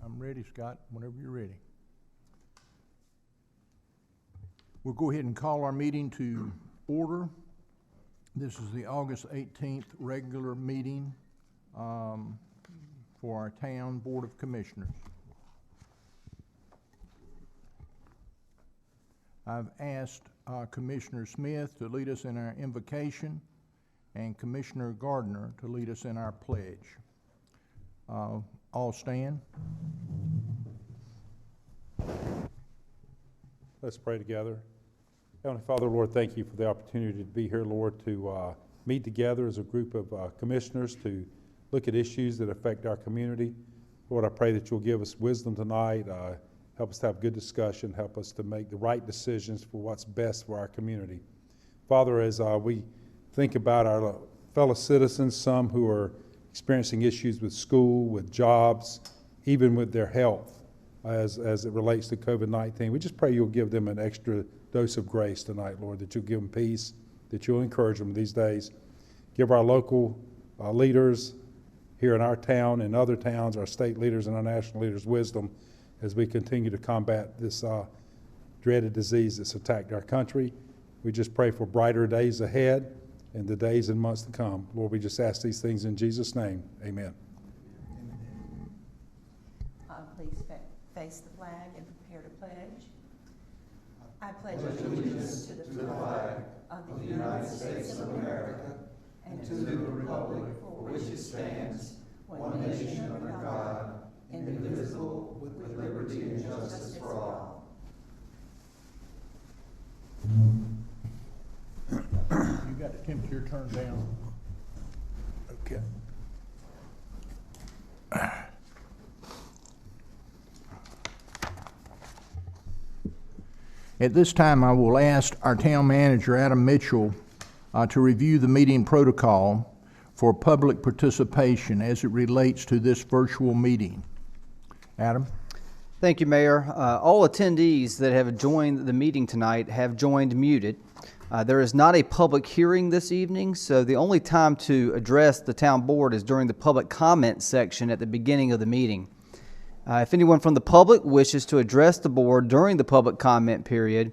I'm ready, Scott, whenever you're ready. We'll go ahead and call our meeting to order. This is the August 18th regular meeting for our Town Board of Commissioners. I've asked Commissioner Smith to lead us in our invocation and Commissioner Gardner to lead us in our pledge. All stand. Let's pray together. Heavenly Father, Lord, thank you for the opportunity to be here, Lord, to meet together as a group of commissioners to look at issues that affect our community. Lord, I pray that you'll give us wisdom tonight, help us to have good discussion, help us to make the right decisions for what's best for our community. Father, as we think about our fellow citizens, some who are experiencing issues with school, with jobs, even with their health as it relates to COVID-19, we just pray you'll give them an extra dose of grace tonight, Lord, that you'll give them peace, that you'll encourage them these days. Give our local leaders here in our town and other towns, our state leaders and our national leaders, wisdom as we continue to combat this dreaded disease that's attacked our country. We just pray for brighter days ahead and the days and months to come. Lord, we just ask these things in Jesus' name. Amen. Please face the flag and prepare to pledge. I pledge allegiance to the flag of the United States of America and to the republic for which it stands, one nation under God, indivisible, with liberty and justice for all. You got the temperature turned down. Okay. At this time, I will ask our town manager, Adam Mitchell, to review the meeting protocol for public participation as it relates to this virtual meeting. Adam? Thank you, Mayor. All attendees that have joined the meeting tonight have joined muted. There is not a public hearing this evening, so the only time to address the town board is during the public comment section at the beginning of the meeting. If anyone from the public wishes to address the board during the public comment period,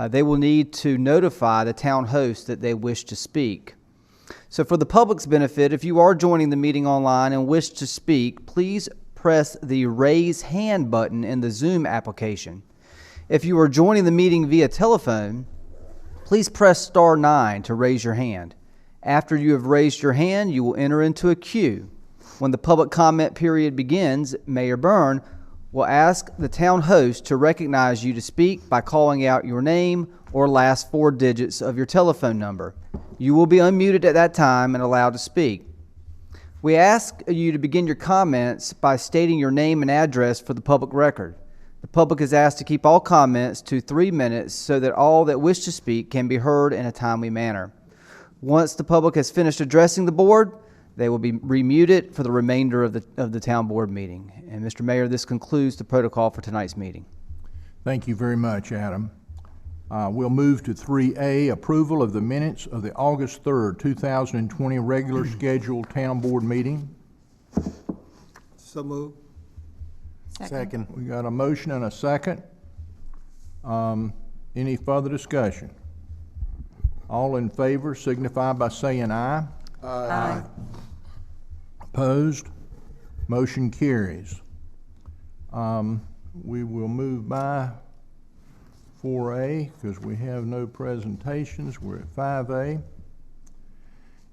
they will need to notify the town host that they wish to speak. So for the public's benefit, if you are joining the meeting online and wish to speak, please press the raise hand button in the Zoom application. If you are joining the meeting via telephone, please press *9 to raise your hand. After you have raised your hand, you will enter into a queue. When the public comment period begins, Mayor Byrne will ask the town host to recognize you to speak by calling out your name or last 4 digits of your telephone number. You will be unmuted at that time and allowed to speak. We ask you to begin your comments by stating your name and address for the public record. The public is asked to keep all comments to 3 minutes so that all that wish to speak can be heard in a timely manner. Once the public has finished addressing the board, they will be remuted for the remainder of the town board meeting. And Mr. Mayor, this concludes the protocol for tonight's meeting. Thank you very much, Adam. We'll move to 3A, approval of the minutes of the August 3rd, 2020 regular scheduled town board meeting. So moved. Second. We got a motion and a second. Any further discussion? All in favor signify by saying aye. Aye. Opposed? Motion carries. We will move by 4A because we have no presentations. We're at 5A.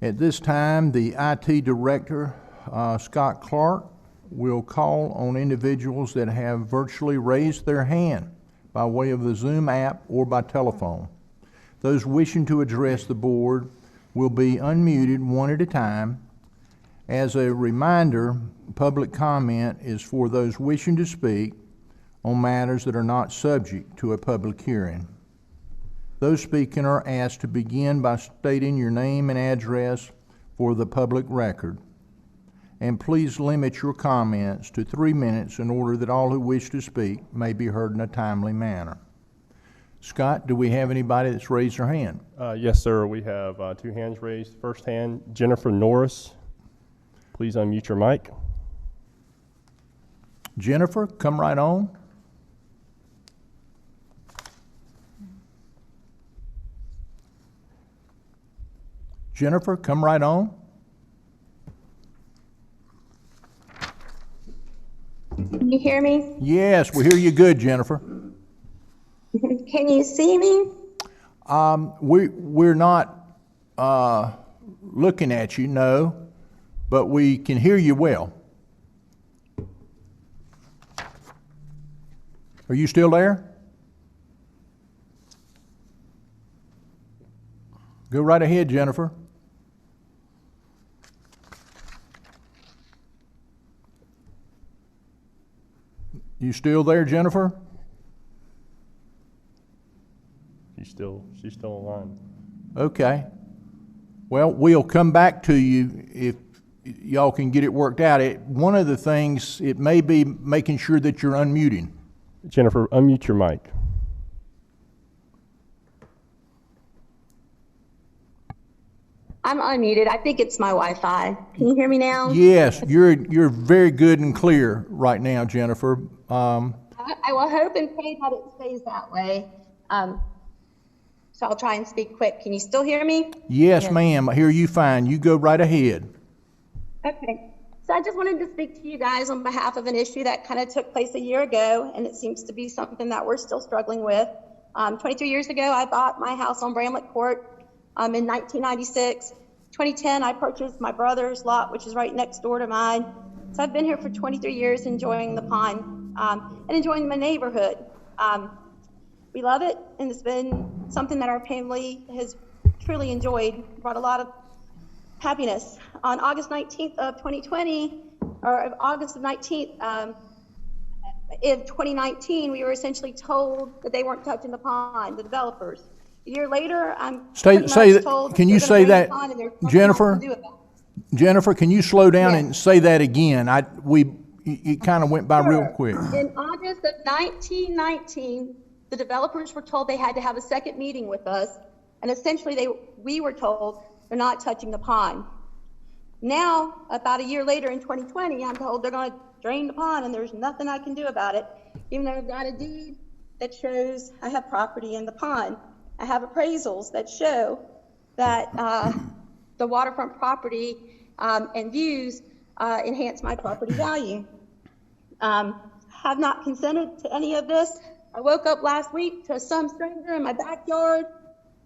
At this time, the IT Director, Scott Clark, will call on individuals that have virtually raised their hand by way of the Zoom app or by telephone. Those wishing to address the board will be unmuted one at a time. As a reminder, public comment is for those wishing to speak on matters that are not subject to a public hearing. Those speaking are asked to begin by stating your name and address for the public record. And please limit your comments to 3 minutes in order that all who wish to speak may be heard in a timely manner. Scott, do we have anybody that's raised their hand? Yes, sir. We have 2 hands raised. First hand, Jennifer Norris. Please unmute your mic. Jennifer, come right on. Jennifer, come right on. Can you hear me? Yes, we hear you good, Jennifer. Can you see me? We're not looking at you, no, but we can hear you well. Are you still there? Go right ahead, Jennifer. You still there, Jennifer? She's still online. Okay. Well, we'll come back to you if y'all can get it worked out. One of the things, it may be making sure that you're unmuting. Jennifer, unmute your mic. I'm unmuted. I think it's my Wi-Fi. Can you hear me now? Yes, you're very good and clear right now, Jennifer. I will hope and pray that it stays that way. So I'll try and speak quick. Can you still hear me? Yes, ma'am. I hear you fine. You go right ahead. Okay. So I just wanted to speak to you guys on behalf of an issue that kind of took place a year ago, and it seems to be something that we're still struggling with. 23 years ago, I bought my house on Bramlett Court in 1996. 2010, I purchased my brother's lot, which is right next door to mine. So I've been here for 23 years enjoying the pond and enjoying my neighborhood. We love it, and it's been something that our family has truly enjoyed, brought a lot of happiness. On August 19th of 2020, or August of 19th, in 2019, we were essentially told that they weren't touching the pond, the developers. A year later, I'm pretty much told can you they're say gonna drain that, the pond and there's nothing Jennifer? I can do about it. Jennifer, can you slow down Yes. and say that again? It kind of went by real quick. In August of 1919, the developers were told they had to have a second meeting with us, and essentially we were told they're not touching the pond. Now, about a year later in 2020, I'm told they're going to drain the pond, and there's nothing I can do about it, even though I've got a deed that shows I have property in the pond. I have appraisals that show that the waterfront property and views enhance my property value. Have not consented to any of this. I woke up last week to some stranger in my backyard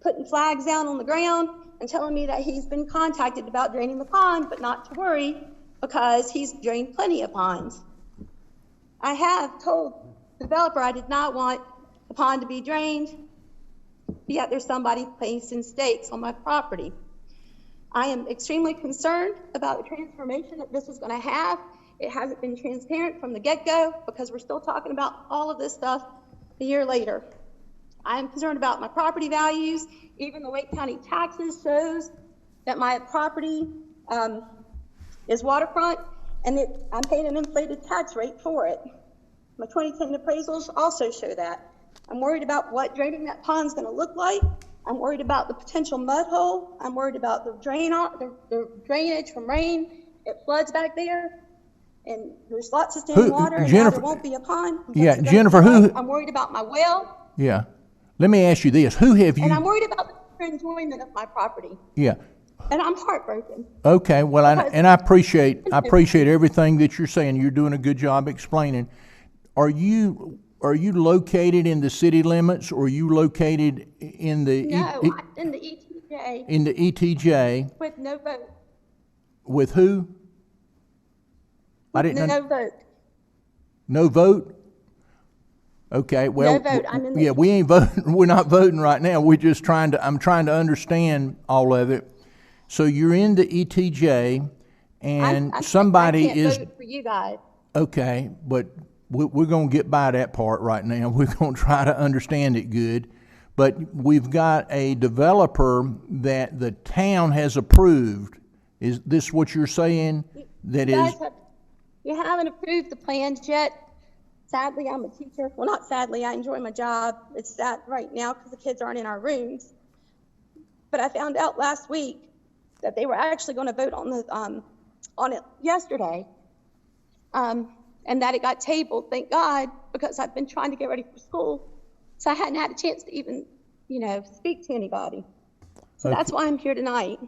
putting flags down on the ground and telling me that he's been contacted about draining the pond, but not to worry because he's drained plenty of ponds. I have told the developer I did not want the pond to be drained, yet there's somebody placing stakes on my property. I am extremely concerned about the transformation that this is going to have. It hasn't been transparent from the get-go because we're still talking about all of this stuff a year later. I am concerned about my property values. Even the Wake County taxes shows that my property is waterfront, and I'm paying an inflated tax rate for it. My 2010 appraisals also show that. I'm worried about what draining that pond's going to look like. I'm worried about the potential mud hole. I'm worried about the drainage from rain. It floods back there, and there's lots of standing water, and now there won't be a pond. Yeah, Jennifer, I'm worried about my well. Yeah. Let me ask you this. Who have you... And I'm worried about the enjoyment of my property. Yeah. And I'm heartbroken. Okay, well, I appreciate everything that you're saying. You're doing a good job explaining. Are you located in the city limits, or are you located in the... No, in the ETJ. In the ETJ. With no vote. With who? No vote. No vote? Okay, well... No vote. I'm in the... Yeah, we ain't voting. We're not voting right now. We're just I'm trying to understand all of it. So you're in the ETJ, and somebody I can't vote for you guys. Okay, but we're going to get by that part right now. We're going to try to understand it good. But we've got a developer that the town has approved. Is this what you're saying? You haven't approved the plans yet. Sadly, I'm a teacher. Well, not sadly, I enjoy my job. It's sad right now because the kids aren't in our rooms. But I found out last week that they were actually going to vote on it yesterday. And and that it got tabled, thank God, because I've been trying to get ready for school. So I hadn't had a chance to even, speak to anybody. So that's why I'm here tonight.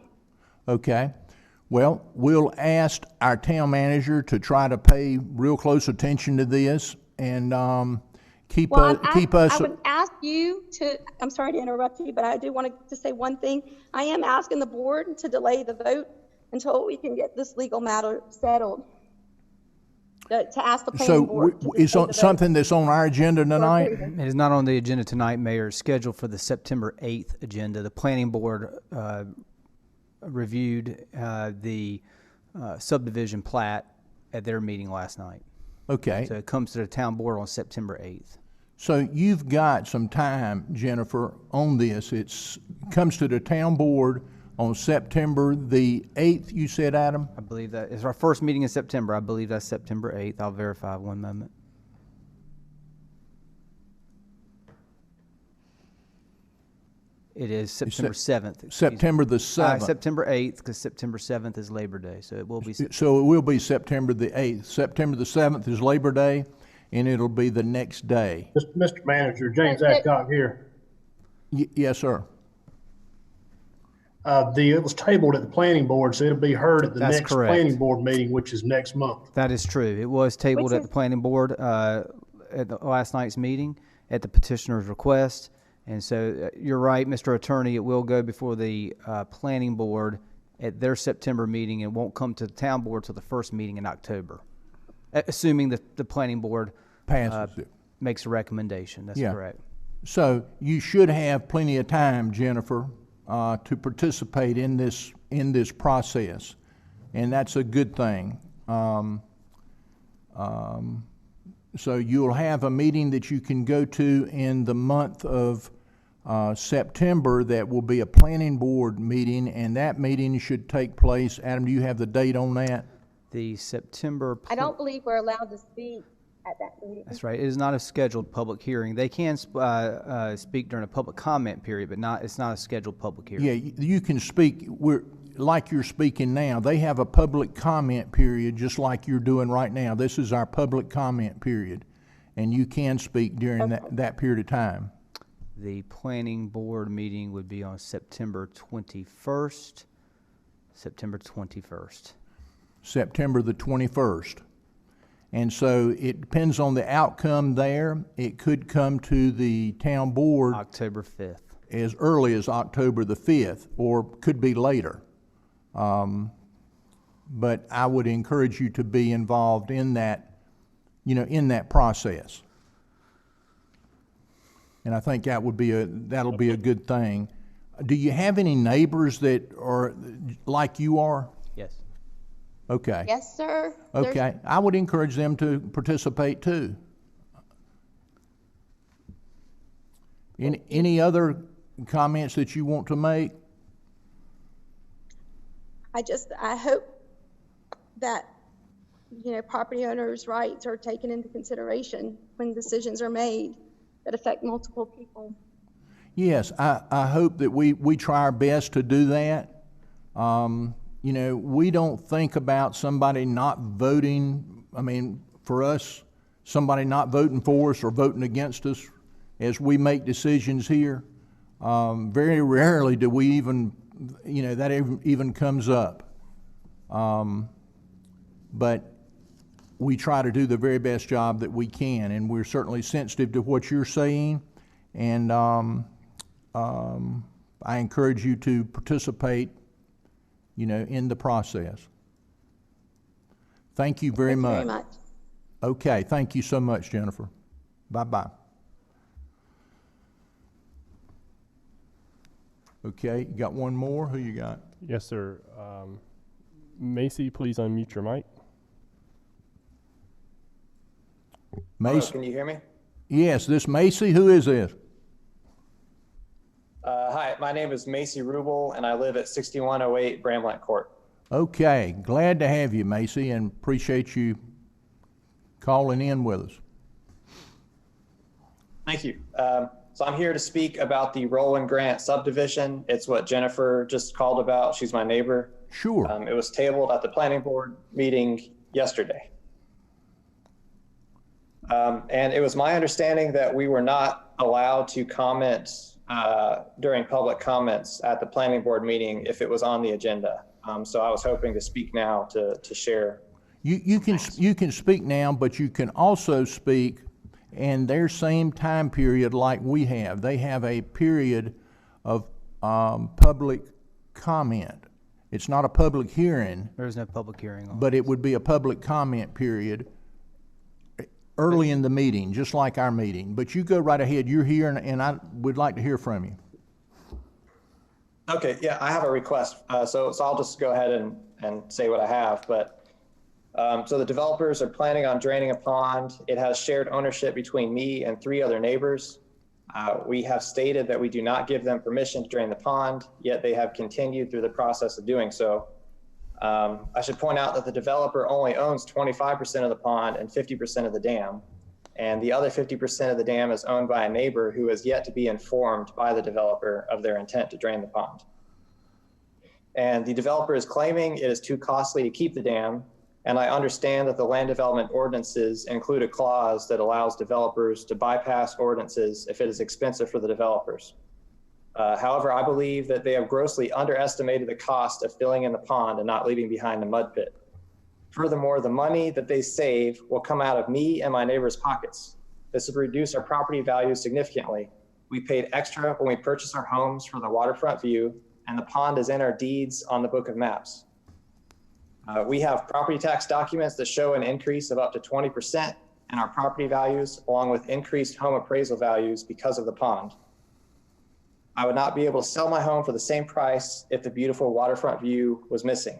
Okay. Well, we'll ask our town manager to try to pay real close attention to this and keep Well, us. I would ask you to, I'm sorry to interrupt you, but I do want to say one thing. I am asking the board to delay the vote until we can get this legal matter settled. To ask the planning board. Is something that's on our agenda tonight? It is not on the agenda tonight, Mayor. It's scheduled for the September 8th agenda. The planning board reviewed the subdivision plat at their meeting last night. Okay. So it comes to the town board on September 8th. So you've got some time, Jennifer, on this. It comes to the town board on September the 8th, you said, Adam? I believe that is our first meeting in September. I believe that's September 8th. I'll verify one moment. It is September 7th. September the 7th. September 8th, because September 7th is Labor Day, so it will be. So it will be September the 8th. September the 7th is Labor Day, and it'll be the next day. Mr. Manager, James Adcock here. Yes, sir. It was tabled at the planning board, so it'll be heard at the That's next correct. planning board meeting, which is next month. That is true. It was tabled at the planning board at the last night's meeting at the petitioner's request. And so you're right, Mr. Attorney, it will go before the planning board at their September meeting and won't come to the town board till the first meeting in October, assuming that the planning board Passes it. makes a recommendation. That's correct. So you should have plenty of time, Jennifer, to participate in this process, and that's a good thing. So you'll have a meeting that you can go to in the month of September that will be a planning board meeting, and that meeting should take place. Adam, do you have the date on that? The September. I don't believe we're allowed to speak at that meeting. That's right. It is not a scheduled public hearing. They can speak during a public comment period, but it's not a scheduled public hearing. Yeah, you can speak. Like you're speaking now. They have a public comment period just like you're doing right now. This is our public comment period, and you can speak during that period of time. The planning board meeting would be on September 21st. September 21st. September the 21st. And so it depends on the outcome there. It could come to the town board October 5th. as early as October the 5th, or could be later. But I would encourage you to be involved in that, in that process. And I think that'll be a good thing. Do you have any neighbors that are like you are? Yes. Okay. Yes, sir. Okay. I would encourage them to participate too. Any other comments that you want to make? I hope that, property owners' rights are taken into consideration when decisions are made that affect multiple people. Yes, I hope that we try our best to do that. We don't think about somebody not voting. I mean, for us, somebody not voting for us or voting against us as we make decisions here. Very rarely do we even, that even comes up. But we try to do the very best job that we can, and we're certainly sensitive to what you're saying, and I encourage you to participate, in the process. Thank you very much. Thank you very much. Okay, thank you so much, Jennifer. Bye-bye. Okay, you got one more? Who you got? Yes, sir. Macy, please unmute your mic. Macy? Hello, can you hear me? Yes, this Macy. Who is this? Hi, my name is Macy Ruble, and I live at 6108 Bramlett Court. Okay, glad to have you, Macy, and appreciate you calling in with us. Thank you. So I'm here to speak about the Roland Grant subdivision. It's what Jennifer just called about. She's my neighbor. Sure. It was tabled at the planning board meeting yesterday. And it was my understanding that we were not allowed to comment during public comments at the planning board meeting if it was on the agenda. So I was hoping to speak now to share. You can speak now, but you can also speak in their same time period like we have. They have a period of public comment. It's not a public hearing. There is no public hearing on But it would be a public comment period early in the meeting, just like our meeting. But you go right ahead. You're here, and I would like to hear from you. Okay, yeah, I have a request. So I'll just go ahead and say what I have. But so the developers are planning on draining a pond. It has shared ownership between me and 3 other neighbors. We have stated that we do not give them permission to drain the pond, yet they have continued through the process of doing so. I should point out that the developer only owns 25% of the pond and 50% of the dam, and the other 50% of the dam is owned by a neighbor who has yet to be informed by the developer of their intent to drain the pond. And the developer is claiming it is too costly to keep the dam, and I understand that the land development ordinances include a clause that allows developers to bypass ordinances if it is expensive for the developers. However, I believe that they have grossly underestimated the cost of filling in the pond and not leaving behind the mud pit. Furthermore, the money that they save will come out of me and my neighbors' pockets. This would reduce our property values significantly. We paid extra when we purchased our homes for the waterfront view, and the pond is in our deeds on the book of maps. We have property tax documents that show an increase of up to 20% in our property values, along with increased home appraisal values because of the pond. I would not be able to sell my home for the same price if the beautiful waterfront view was missing.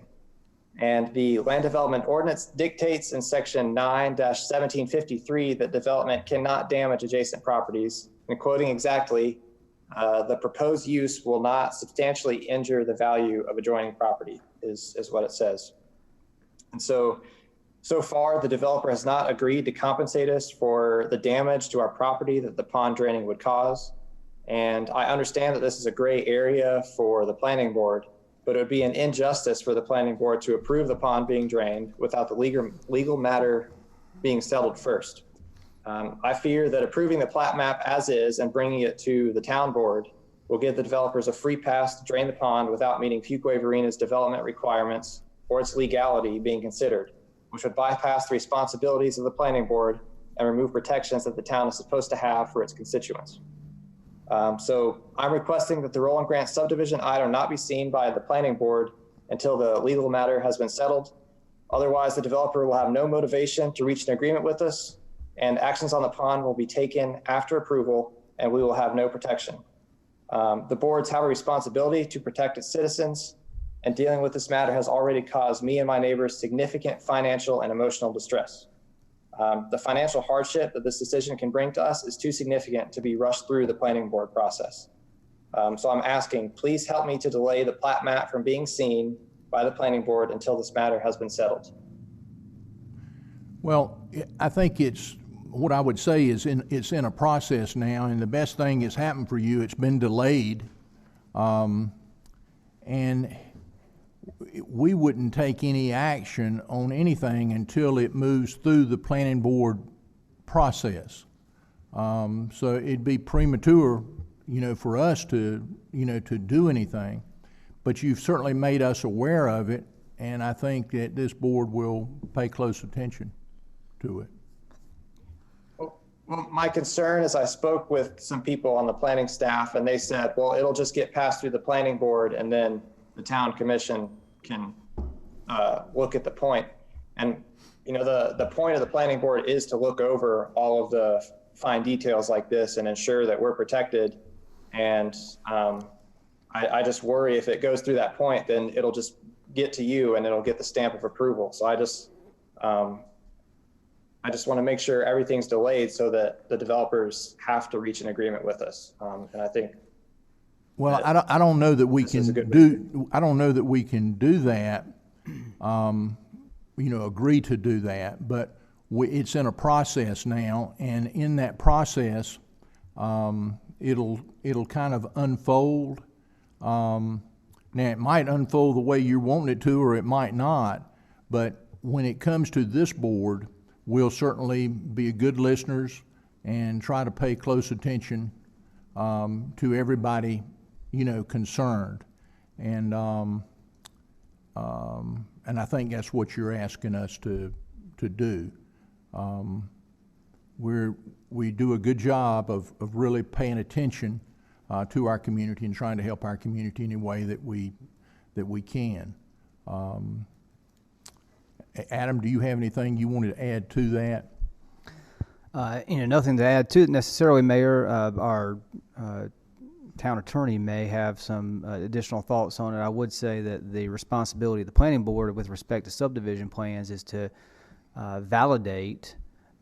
And the land development ordinance dictates in section 9-1753 that development cannot damage adjacent properties. And quoting exactly, the proposed use will not substantially injure the value of adjoining property is what it says. And so far the developer has not agreed to compensate us for the damage to our property that the pond draining would cause. And I understand that this is a gray area for the planning board, but it would be an injustice for the planning board to approve the pond being drained without the legal matter being settled first. I fear that approving the plat map as is and bringing it to the town board will give the developers a free pass to drain the pond without meeting Fuquay-Varina's development requirements or its legality being considered, which would bypass the responsibilities of the planning board and remove protections that the town is supposed to have for its constituents. So I'm requesting that the Roland Grant subdivision item not be seen by the planning board until the legal matter has been settled. Otherwise, the developer will have no motivation to reach an agreement with us, and actions on the pond will be taken after approval, and we will have no protection. The boards have a responsibility to protect its citizens, and dealing with this matter has already caused me and my neighbors significant financial and emotional distress. The financial hardship that this decision can bring to us is too significant to be rushed through the planning board process. So I'm asking, please help me to delay the plat map from being seen by the planning board until this matter has been settled. Well, I think what I would say is it's in a process now, and the best thing that's happened for you, it's been delayed. And we wouldn't take any action on anything until it moves through the planning board process. So it'd be premature, for us to do anything. But you've certainly made us aware of it, and I think that this board will pay close attention to it. Well, my concern is I spoke with some people on the planning staff, and they said, well, it'll just get passed through the planning board, and then the town commission can look at the point. And the point of the planning board is to look over all of the fine details like this and ensure that we're protected. And I just worry if it goes through that point, then it'll just get to you and it'll get the stamp of approval. So I just want to make sure everything's delayed so that the developers have to reach an agreement with us. And I think. Well, I don't know that we can do. I don't know that we can do that. Agree to do that, but it's in a process now, and in that process, it'll kind of unfold. Now it might unfold the way you're wanting it to, or it might not. But when it comes to this board, we'll certainly be good listeners and try to pay close attention to everybody, concerned. And I think that's what you're asking us to do. We do a good job of really paying attention to our community and trying to help our community in any way that we can. Adam, do you have anything you wanted to add to that? Nothing to add to it necessarily, Mayor. Our town attorney may have some additional thoughts on it. I would say that the responsibility of the planning board with respect to subdivision plans is to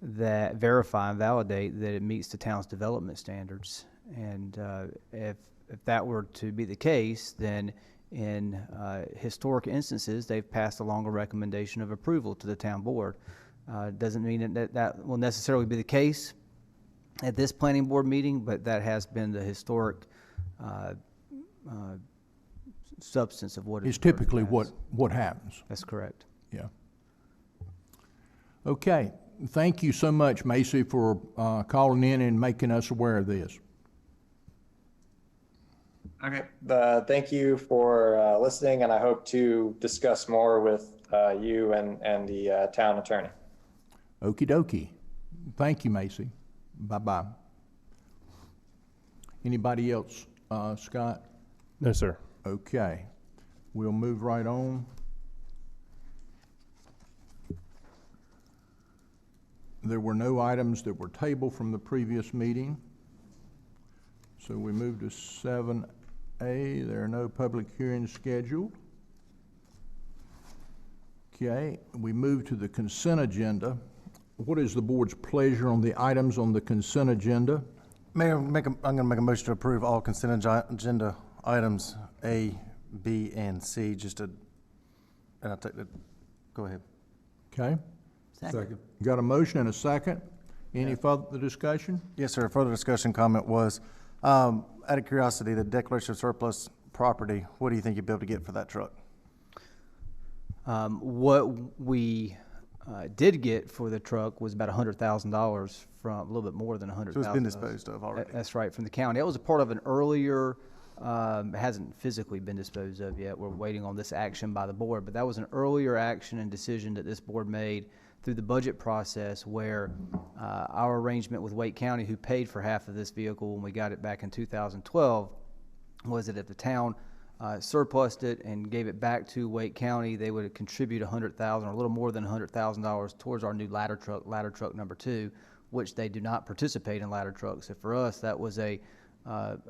verify and validate that it meets the town's development standards. And if that were to be the case, then in historic instances, they've passed along a recommendation of approval to the town board. Doesn't mean that will necessarily be the case at this planning board meeting, but that has been the historic substance of what is typically what happens. That's correct. Yeah. Okay. Thank you so much, Macy, for calling in and making us aware of this. Okay. Thank you for listening, and I hope to discuss more with you and the town attorney. Okie dokie. Thank you, Macy. Bye-bye. Anybody else, Scott? No, sir. Okay. We'll move right on. There were no items that were tabled from the previous meeting. So we move to 7A. There are no public hearings scheduled. Okay. We move to the consent agenda. What is the board's pleasure on the items on the consent agenda? Mayor, I'm going to make a motion to approve all consent agenda items A, B, and C. And I'll take that. Go ahead. Okay. Second. Got a motion and a second. Any further discussion? Yes, sir. Further discussion comment was, out of curiosity, the declaration of surplus property, what do you think you'd be able to get for that truck? What we did get for the truck was about $100,000 from, a little bit more than $100,000. So it's been disposed of already. That's right, from the county. It was a part of an earlier, it hasn't physically been disposed of yet. We're waiting on this action by the board, but that was an earlier action and decision that this board made through the budget process, where our arrangement with Wake County, who paid for half of this vehicle when we got it back in 2012, was that if the town surplused it and gave it back to Wake County, they would contribute $100,000 or a little more than $100,000 towards our new ladder truck number 2, which they do not participate in ladder trucks. So for us, that was a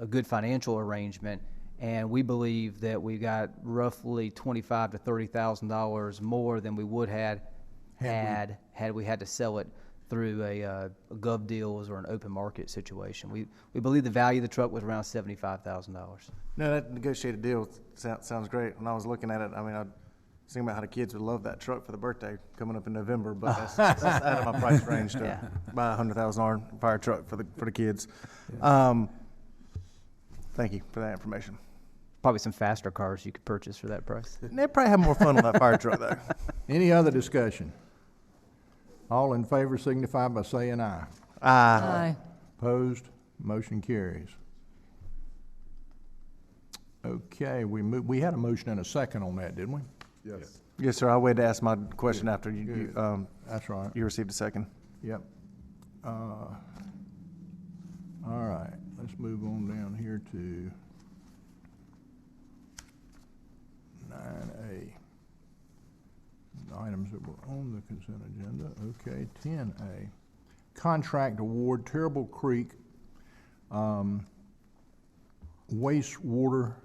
good financial arrangement, and we believe that we got roughly $25,000 to $30,000 more than we would had we had to sell it through a gov deals or an open market situation. We believe the value of the truck was around $75,000. No, that negotiated deal sounds great. When I was looking at it, I mean, I was thinking about how the kids would love that truck for the birthday coming up in November, but that's out of my price range to buy a $100,000 fire truck for the kids. Thank you for that information. Probably some faster cars you could purchase for that price. They'd probably have more fun on that fire truck, though. Any other discussion? All in favor signify by saying aye. Aye. Opposed? Motion carries. Okay, we had a motion and a second on that, didn't we? Yes. Yes, sir. I'll wait to ask my question after you That's right. you received a second. Yep. All right, let's move on down here to 9A. Items that were on the consent agenda. Okay, 10A. Contract award, Terrible Creek wastewater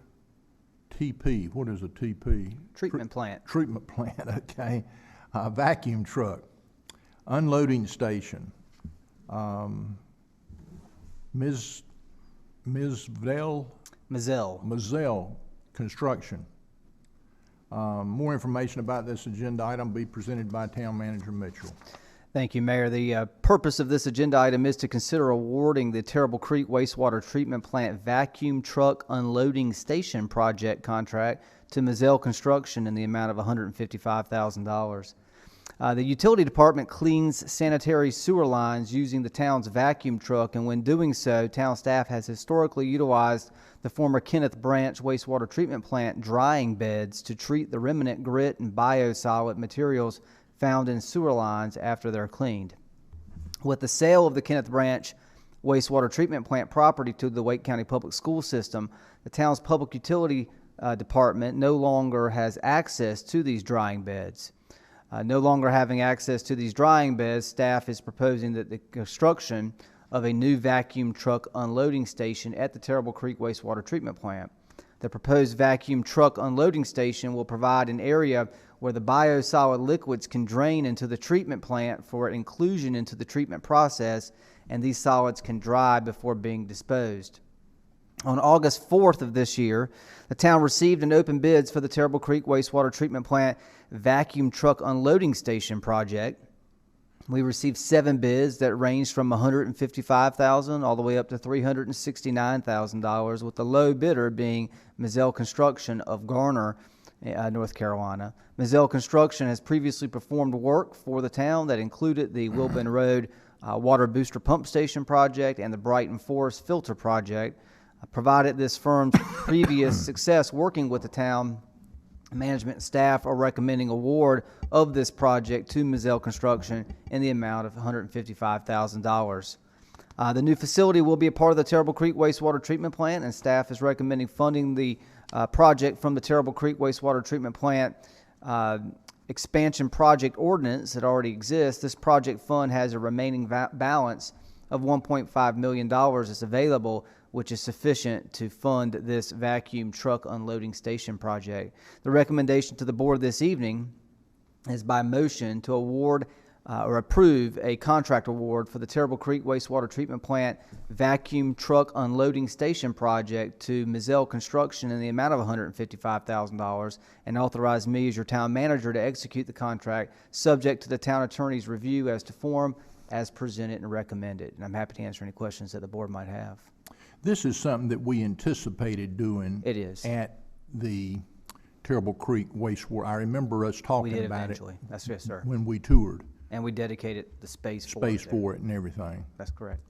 TP. What is a TP? Treatment plant. Treatment plant, okay. Vacuum truck. Unloading station. Ms. Mazzell Construction. More information about this agenda item will be presented by Town Manager Mitchell. Thank you, Mayor. The purpose of this agenda item is to consider awarding the Terrible Creek Wastewater Treatment Plant Vacuum Truck Unloading Station Project contract to Mazzell Construction in the amount of $155,000. The utility department cleans sanitary sewer lines using the town's vacuum truck, and when doing so, town staff has historically utilized the former Kenneth Branch wastewater treatment plant drying beds to treat the remnant grit and biosolid materials found in sewer lines after they're cleaned. With the sale of the Kenneth Branch wastewater treatment plant property to the Wake County Public School System, the town's public utility department no longer has access to these drying beds. No longer having access to these drying beds, staff is proposing that the construction of a new vacuum truck unloading station at the Terrible Creek wastewater treatment plant. The proposed vacuum truck unloading station will provide an area where the biosolid liquids can drain into the treatment plant for inclusion into the treatment process, and these solids can dry before being disposed. On August 4th of this year, the town received and opened bids for the Terrible Creek wastewater treatment plant vacuum truck unloading station project. We received 7 bids that ranged from $155,000 all the way up to $369,000, with the low bidder being Mazzell Construction of Garner, North Carolina. Mazzell Construction has previously performed work for the town that included the Wilburn Road water booster pump station project and the Brighton Forest filter project. Provided this firm's previous success working with the town, management and staff are recommending award of this project to Mazzell Construction in the amount of $155,000. The new facility will be a part of the Terrible Creek wastewater treatment plant, and staff is recommending funding the project from the Terrible Creek wastewater treatment plant expansion project ordinance that already exists. This project fund has a remaining balance of $1.5 million that's available, which is sufficient to fund this vacuum truck unloading station project. The recommendation to the board this evening is by motion to award or approve a contract award for the Terrible Creek wastewater treatment plant vacuum truck unloading station project to Mazzell Construction in the amount of $155,000, and authorize me as your town manager to execute the contract subject to the town attorney's review as to form as presented and recommended. And I'm happy to answer any questions that the board might have. This is something that we anticipated doing. It is. At the Terrible Creek wastewater. I remember us talking about eventually. That's yes, sir. when we toured. And we dedicated the space for For it and everything. That's correct.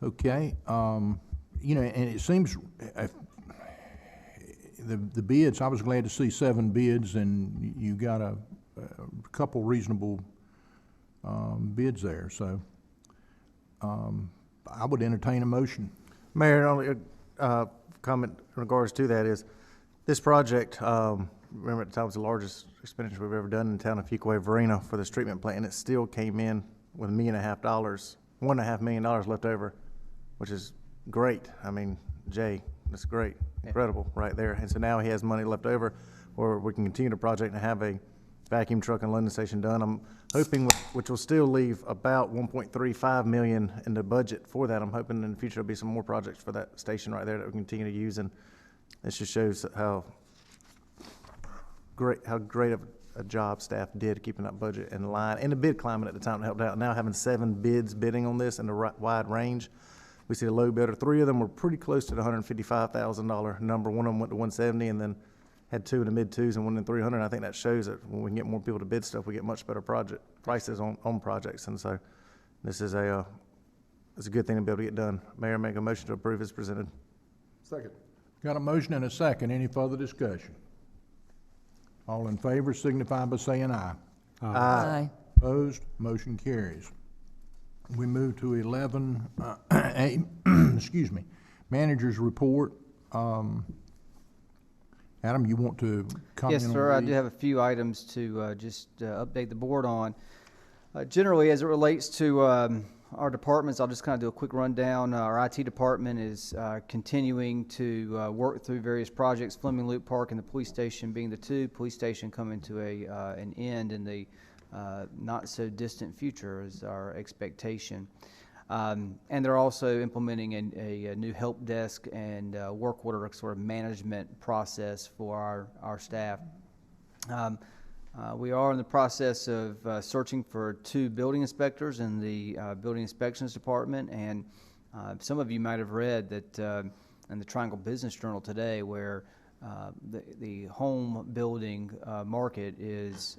Okay. You know, and it seems the bids, I was glad to see 7 bids, and you got a couple reasonable bids there. So I would entertain a motion. Mayor, only comment in regards to that is, this project, remember at the time, it was the largest expenditure we've ever done in the town of Fuquay-Varina for this treatment plant, and it still came in with $1.5 million, $1.5 million left over, which is great. I mean, Jay, that's great, incredible right there. And so now he has money left over where we can continue the project and have a vacuum truck and loading station done. I'm hoping, which will still leave about $1.35 million in the budget for that. I'm hoping in the future there'll be some more projects for that station right there that we continue to use, and it just shows how great of a job staff did keeping that budget in line, and the bid climate at the time helped out. Now having 7 bids bidding on this in a wide range, we see a low bidder. 3 of them were pretty close to the $155,000 number. One of them went to $170, and then had 2 in the mid 2s and 1 in 300. I think that shows that when we can get more people to bid stuff, we get much better project prices on projects. And so this is it's a good thing to be able to get done. Mayor, make a motion to approve as presented. Second. Got a motion and a second. Any further discussion? All in favor signify by saying aye. Aye. Opposed? Motion carries. We move to 11A, excuse me, manager's report. Adam, you want to comment on Yes, sir. I these? do have a few items to just update the board on. Generally, as it relates to our departments, I'll just kind of do a quick rundown. Our IT department is continuing to work through various projects, Fleming Loop Park and the police station being the 2. Police station coming to an end in the not so distant future is our expectation. And they're also implementing a new help desk and work order sort of management process for our staff. We are in the process of searching for 2 building inspectors in the building inspections department, and some of you might have read that in the Triangle Business Journal today, where the home building market is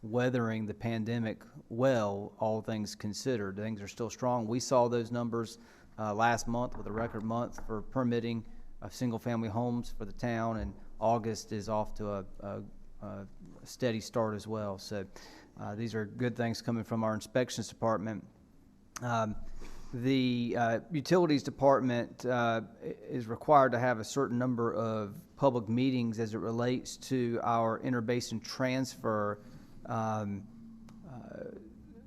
weathering the pandemic well, all things considered. Things are still strong. We saw those numbers last month with a record month for permitting of single-family homes for the town, and August is off to a steady start as well. So these are good things coming from our inspections department. The utilities department is required to have a certain number of public meetings as it relates to our interbasin transfer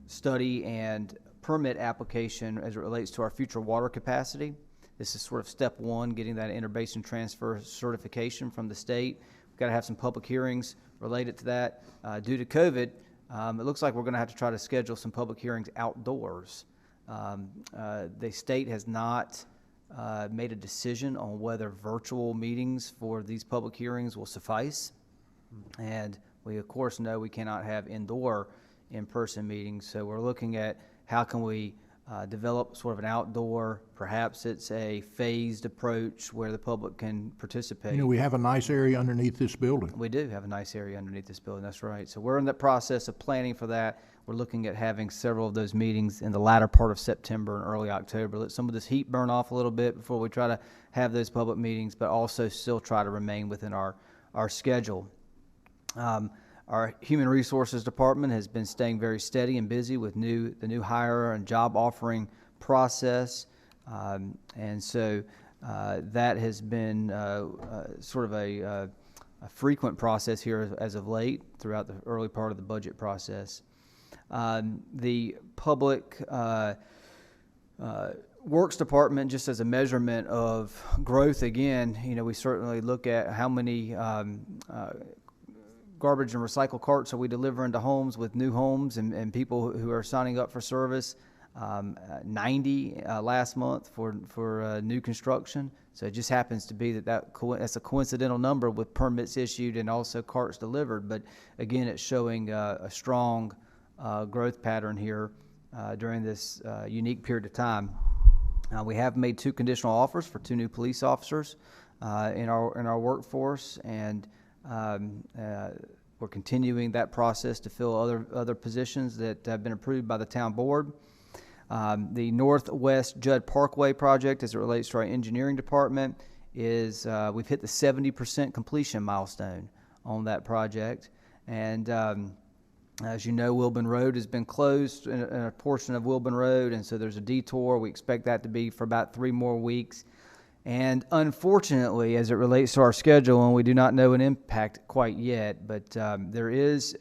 study and permit application as it relates to our future water capacity. This is sort of step one, getting that interbasin transfer certification from the state. We've got to have some public hearings related to that. Due to COVID, it looks like we're going to have to try to schedule some public hearings outdoors. The state has not made a decision on whether virtual meetings for these public hearings will suffice. And we, of course, know we cannot have indoor in-person meetings, so we're looking at how can we develop sort of an outdoor, perhaps it's a phased approach where the public can participate. You know, we have a nice area underneath this building. We do have a nice area underneath this building, that's right. So we're in the process of planning for that. We're looking at having several of those meetings in the latter part of September and early October. Let some of this heat burn off a little bit before we try to have those public meetings, but also still try to remain within our schedule. Our Human Resources Department has been staying very steady and busy with the new hire and job offering process. And so that has been sort of a frequent process here as of late throughout the early part of the budget process. The Public Works Department, just as a measurement of growth, again, you know, we certainly look at how many garbage and recycle carts are we delivering to homes with new homes and people who are signing up for service. 90 last month for new construction. So it just happens to be that's a coincidental number with permits issued and also carts delivered. But again, it's showing a strong growth pattern here during this unique period of time. We have made 2 conditional offers for 2 new police officers in our workforce, and we're continuing that process to fill other positions that have been approved by the town board. The Northwest Judd Parkway project, as it relates to our engineering department, is we've hit the 70% completion milestone on that project. And as you know, Wilburn Road has been closed in a portion of Wilburn Road, and so there's a detour. We expect that to be for about 3 more weeks. And unfortunately, as it relates to our schedule, and we do not know an impact quite yet, but there is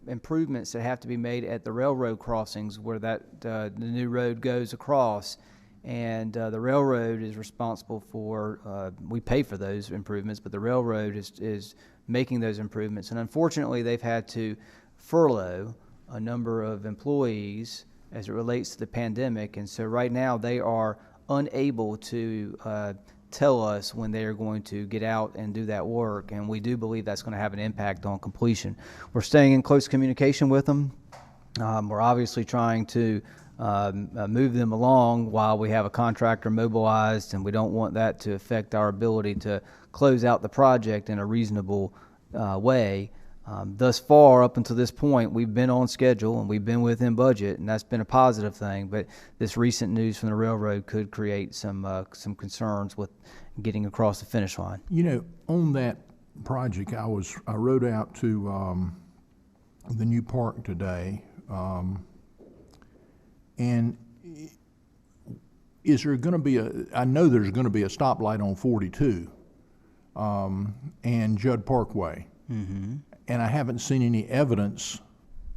improvements that have to be made at the railroad crossings where the new road goes across. And the railroad is responsible for, we pay for those improvements, but the railroad is making those improvements. And unfortunately, they've had to furlough a number of employees as it relates to the pandemic. And so right now they are unable to tell us when they are going to get out and do that work, and we do believe that's going to have an impact on completion. We're staying in close communication with them. We're obviously trying to move them along while we have a contractor mobilized, and we don't want that to affect our ability to close out the project in a reasonable way. Thus far, up until this point, we've been on schedule and we've been within budget, and that's been a positive thing. But this recent news from the railroad could create some concerns with getting across the finish line. You know, on that project, I rode out to the new park today, and is there going to be I know there's going to be a stoplight on 42 and Judd Parkway. Mm-hmm. And I haven't seen any evidence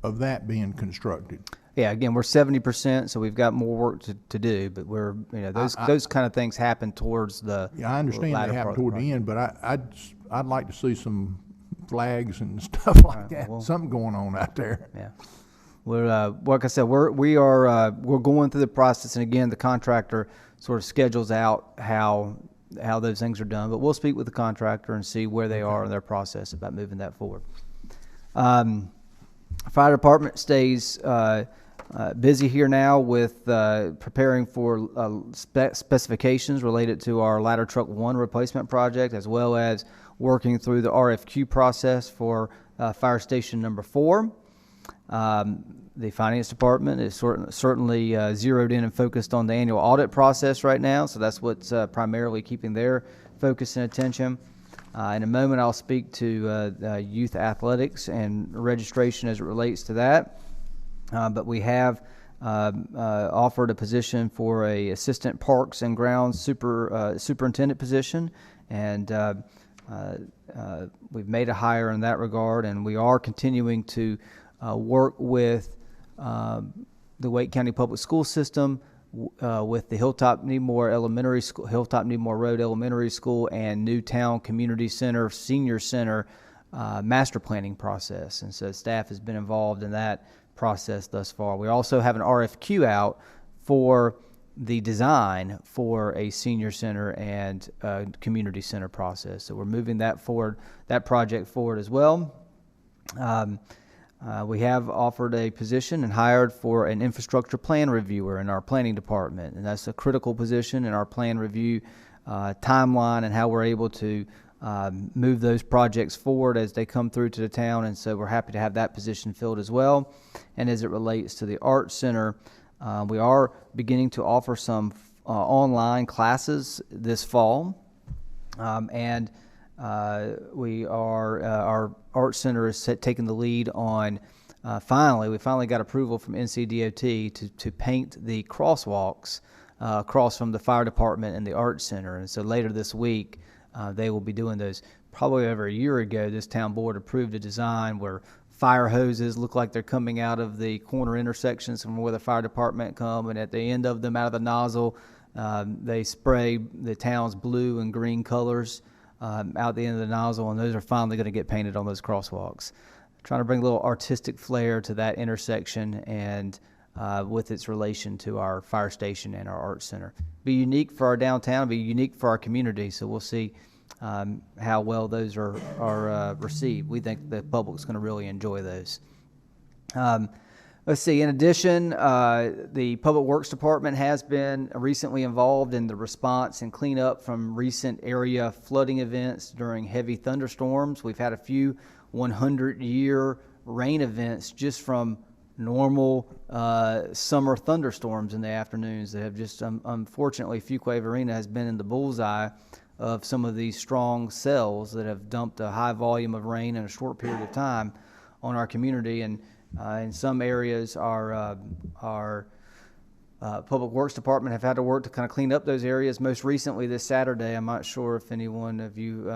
of that being constructed. Yeah, again, we're 70%, so we've got more work to do. But we're, you know, those kind of things happen towards the yeah, I understand latter they happen part of toward the end, but I'd like to see some flags and stuff like that. Well, something going on out there. Yeah, we're like I said, we're going through the process, and again, the contractor sort of schedules out how those things are done, but we'll speak with the contractor and see where they are in their process about moving that forward. Fire department stays busy here now with preparing for specifications related to our ladder truck 1 replacement project, as well as working through the RFQ process for Fire Station number 4. The Finance Department is certainly zeroed in and focused on the annual audit process right now, so that's what's primarily keeping their focus and attention. In a moment, I'll speak to youth athletics and registration as it relates to that. But we have offered a position for a assistant parks and grounds superintendent position, and we've made a hire in that regard, and we are continuing to work with the Wake County Public School System, with the Hilltop Needmore Elementary School, Hilltop Needmore Road Elementary School, and Newtown Community Center Senior Center master planning process, and so staff has been involved in that process thus far. We also have an RFQ out for the design for a senior center and community center process, so we're moving that forward, that project forward as well. We have offered a position and hired for an infrastructure plan reviewer in our planning department, and that's a critical position in our plan review timeline and how we're able to move those projects forward as they come through to the town, and so we're happy to have that position filled as well. And as it relates to the Art Center, we are beginning to offer some online classes this fall, and we are our Art Center is taking the lead on we finally got approval from NCDOT to paint the crosswalks across from the fire department and the Art Center, and so later this week they will be doing those. Probably over a year ago, this town board approved a design where fire hoses look like they're coming out of the corner intersections from where the fire department come, and at the end of them, out of the nozzle, they spray the town's blue and green colors out the end of the nozzle, and those are finally going to get painted on those crosswalks. Trying to bring a little artistic flair to that intersection, and with its relation to our fire station and our Art Center. Be unique for our downtown, be unique for our community, so we'll see how well those are received. We think the public's going to really enjoy those. Let's see, in addition, the Public Works Department has been recently involved in the response and cleanup from recent area flooding events during heavy thunderstorms. We've had a few 100-year rain events just from normal summer thunderstorms in the afternoons that have just, unfortunately, Fuquay-Varina has been in the bullseye of some of these strong cells that have dumped a high volume of rain in a short period of time on our community. And in some areas, our Public Works Department have had to work to kind of clean up those areas. Most recently this Saturday, I'm not sure if any one of you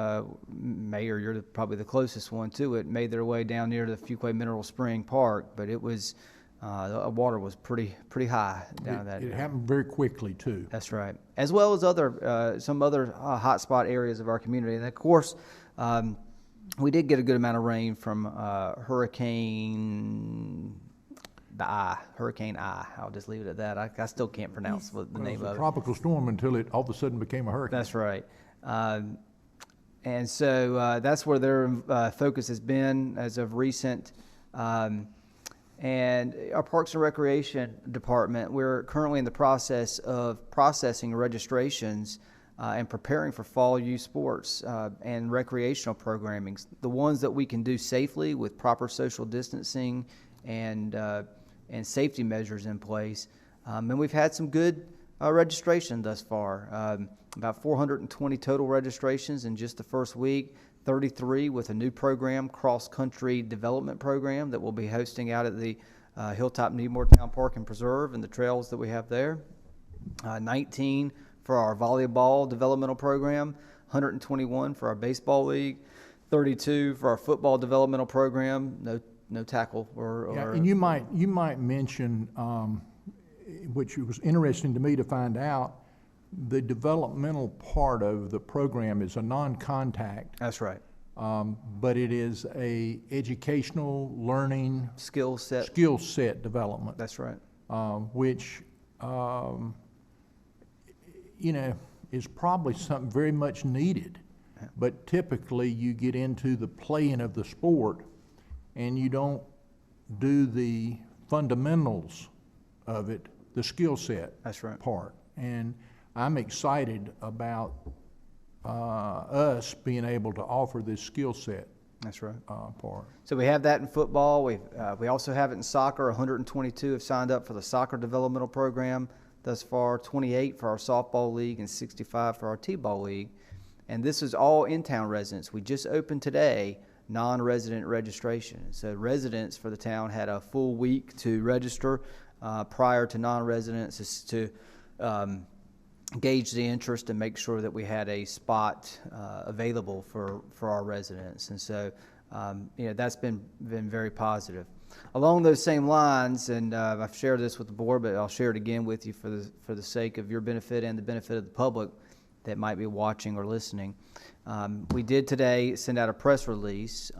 may, or you're probably the closest one to it, made their way down near the Fuquay Mineral Spring Park, but it was, the water was pretty high down that area. It happened very quickly, too. That's right. As well as some other hotspot areas of our community. And of course, we did get a good amount of rain from Hurricane I. I'll just leave it at that. I still can't pronounce what the name of it. It was a tropical storm until it all of a sudden became a hurricane. That's right. And so that's where their focus has been as of recent. And our Parks and Recreation Department, we're currently in the process of processing registrations and preparing for fall youth sports and recreational programming, the ones that we can do safely with proper social distancing and safety measures in place. And we've had some good registration thus far. About 420 total registrations in just the first week, 33 with a new program, cross-country development program that we'll be hosting out at the Hilltop Needmore Town Park and Preserve and the trails that we have there. 19 for our volleyball developmental program, 121 for our baseball league, 32 for our football developmental program, no tackle Yeah, and you might mention, which was interesting to me to find out, the developmental part of the program is a non-contact. That's right. But it is a educational learning skill set development. That's right. Which is probably something very much needed. But typically you get into the playing of the sport and you don't do the fundamentals of it, the skill set part. And I'm excited about us being able to offer this skill set That's right. part. So we have that in football. We also have it in soccer. 122 have signed up for the soccer developmental program thus far, 28 for our softball league, and 65 for our t-ball league. And this is all in-town residents. We just opened today non-resident registration. So residents for the town had a full week to register prior to non-residents to gauge the interest and make sure that we had a spot available for our residents. And so, that's been very positive. Along those same lines, and I've shared this with the board, but I'll share it again with you for the sake of your benefit and the benefit of the public that might be watching or listening. We did today send out a press release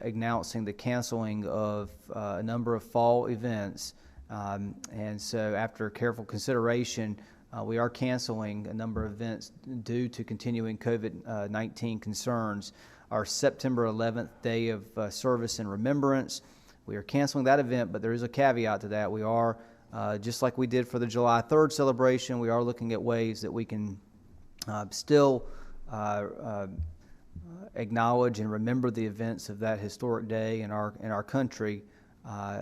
announcing the canceling of a number of fall events. And so after careful consideration, we are canceling a number of events due to continuing COVID-19 concerns. Our September 11th Day of Service and Remembrance, we are canceling that event, but there is a caveat to that. We are, just like we did for the July 3rd celebration, we are looking at ways that we can still acknowledge and remember the events of that historic day in our country,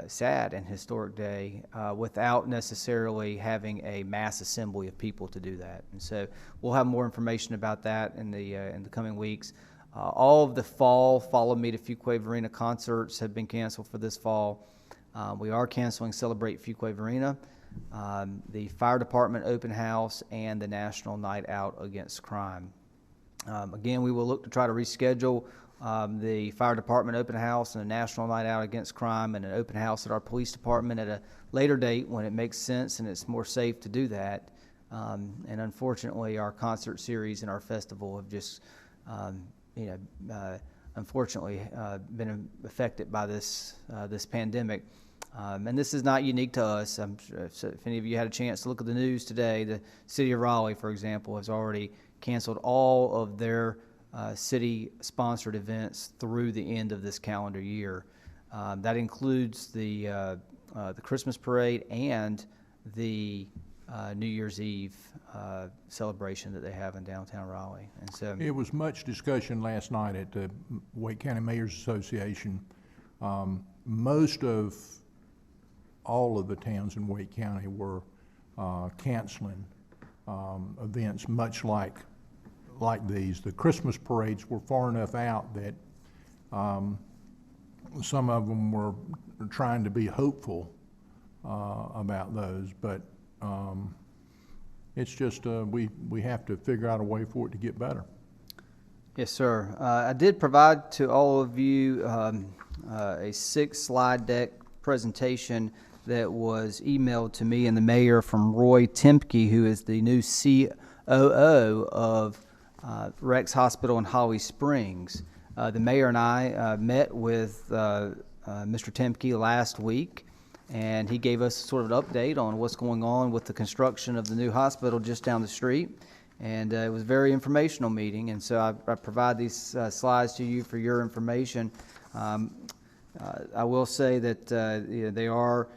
sad and historic day, without necessarily having a mass assembly of people to do that. And so we'll have more information about that in the coming weeks. All of the fall Follow Me to Fuquay-Varina concerts have been canceled for this fall. We are canceling Celebrate Fuquay-Varina, the Fire Department Open House, and the National Night Out Against Crime. Again, we will look to try to reschedule the Fire Department Open House and a National Night Out Against Crime and an open house at our police department at a later date when it makes sense and it's more safe to do that. And unfortunately, our concert series and our festival have just, unfortunately, been affected by this pandemic. And this is not unique to us. I'm sure if any of you had a chance to look at the news today, the city of Raleigh, for example, has already canceled all of their city-sponsored events through the end of this calendar year. That includes the Christmas parade and the New Year's Eve celebration that they have in downtown Raleigh. And so it was much discussion last night at the Wake County Mayor's Association. Most of all of the towns in Wake County were canceling events much like these. The Christmas parades were far enough out that some of them were trying to be hopeful about those, but it's just we have to figure out a way for it to get better. Yes, sir. I did provide to all of you a 6-slide deck presentation that was emailed to me and the mayor from Roy Temke, who is the new COO of Rex Hospital in Holly Springs. The mayor and I met with Mr. Temke last week, and he gave us sort of an update on what's going on with the construction of the new hospital just down the street. And it was a very informational meeting, and so I provide these slides to you for your information. I will say that they are,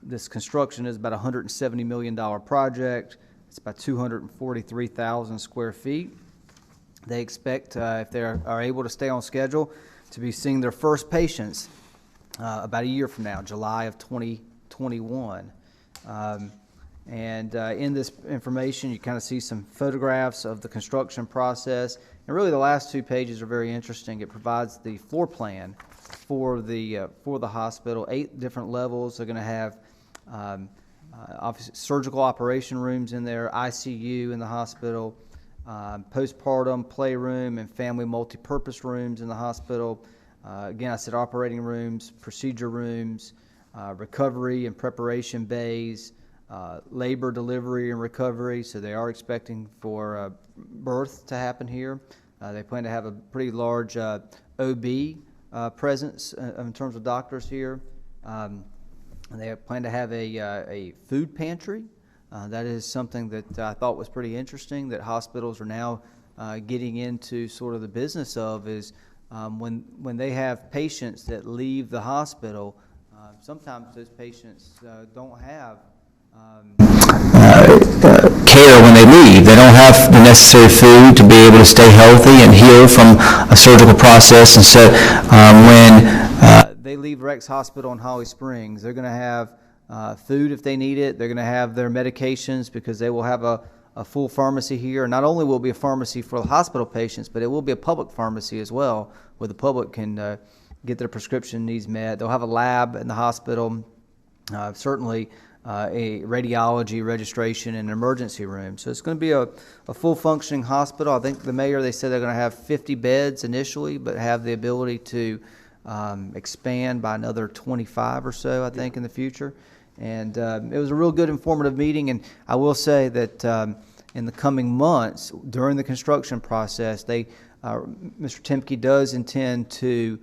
this construction is about a $170 million project. It's about 243,000 square feet. They expect, if they are able to stay on schedule, to be seeing their first patients about a year from now, July of 2021. And in this information, you kind of see some photographs of the construction process. And really the last 2 pages are very interesting. It provides the floor plan for the hospital. 8 different levels. They're going to have surgical operation rooms in there, ICU in the hospital, postpartum playroom and family multipurpose rooms in the hospital. Again, I said operating rooms, procedure rooms, recovery and preparation bays, labor delivery and recovery. So they are expecting for birth to happen here. They plan to have a pretty large OB presence in terms of doctors here. And they plan to have a food pantry. That is something that I thought was pretty interesting, that hospitals are now getting into sort of the business of, is when they have patients that leave the hospital, sometimes those patients don't have care when they leave. They don't have the necessary food to be able to stay healthy and heal from a surgical process. And so when they leave Rex Hospital in Holly Springs, they're going to have food if they need it. They're going to have their medications because they will have a full pharmacy here. Not only will it be a pharmacy for the hospital patients, but it will be a public pharmacy as well, where the public can get their prescription needs met. They'll have a lab in the hospital, certainly a radiology registration and emergency room. So it's going to be a full functioning hospital. I think the mayor, they said they're going to have 50 beds initially, but have the ability to expand by another 25 or so, I think, in the future. And it was a real good informative meeting. And I will say that in the coming months, during the construction process, Mr. Temke does intend to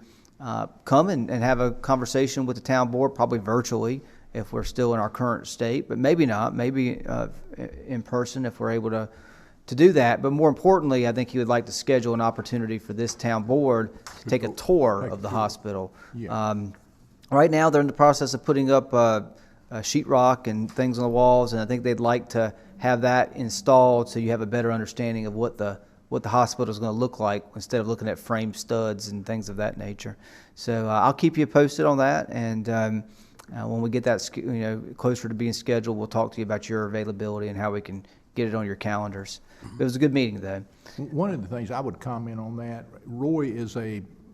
come and have a conversation with the town board, probably virtually, if we're still in our current state, but maybe not, maybe in person if we're able to do that. But more importantly, I think he would like to schedule an opportunity for this town board to take a tour of the hospital. Yeah. Right now, they're in the process of putting up sheetrock and things on the walls, and I think they'd like to have that installed so you have a better understanding of what the hospital is going to look like instead of looking at frame studs and things of that nature. So I'll keep you posted on that, and when we get that closer to being scheduled, we'll talk to you about your availability and how we can get it on your calendars. It was a good meeting, though. One of the things I would comment on that, Roy is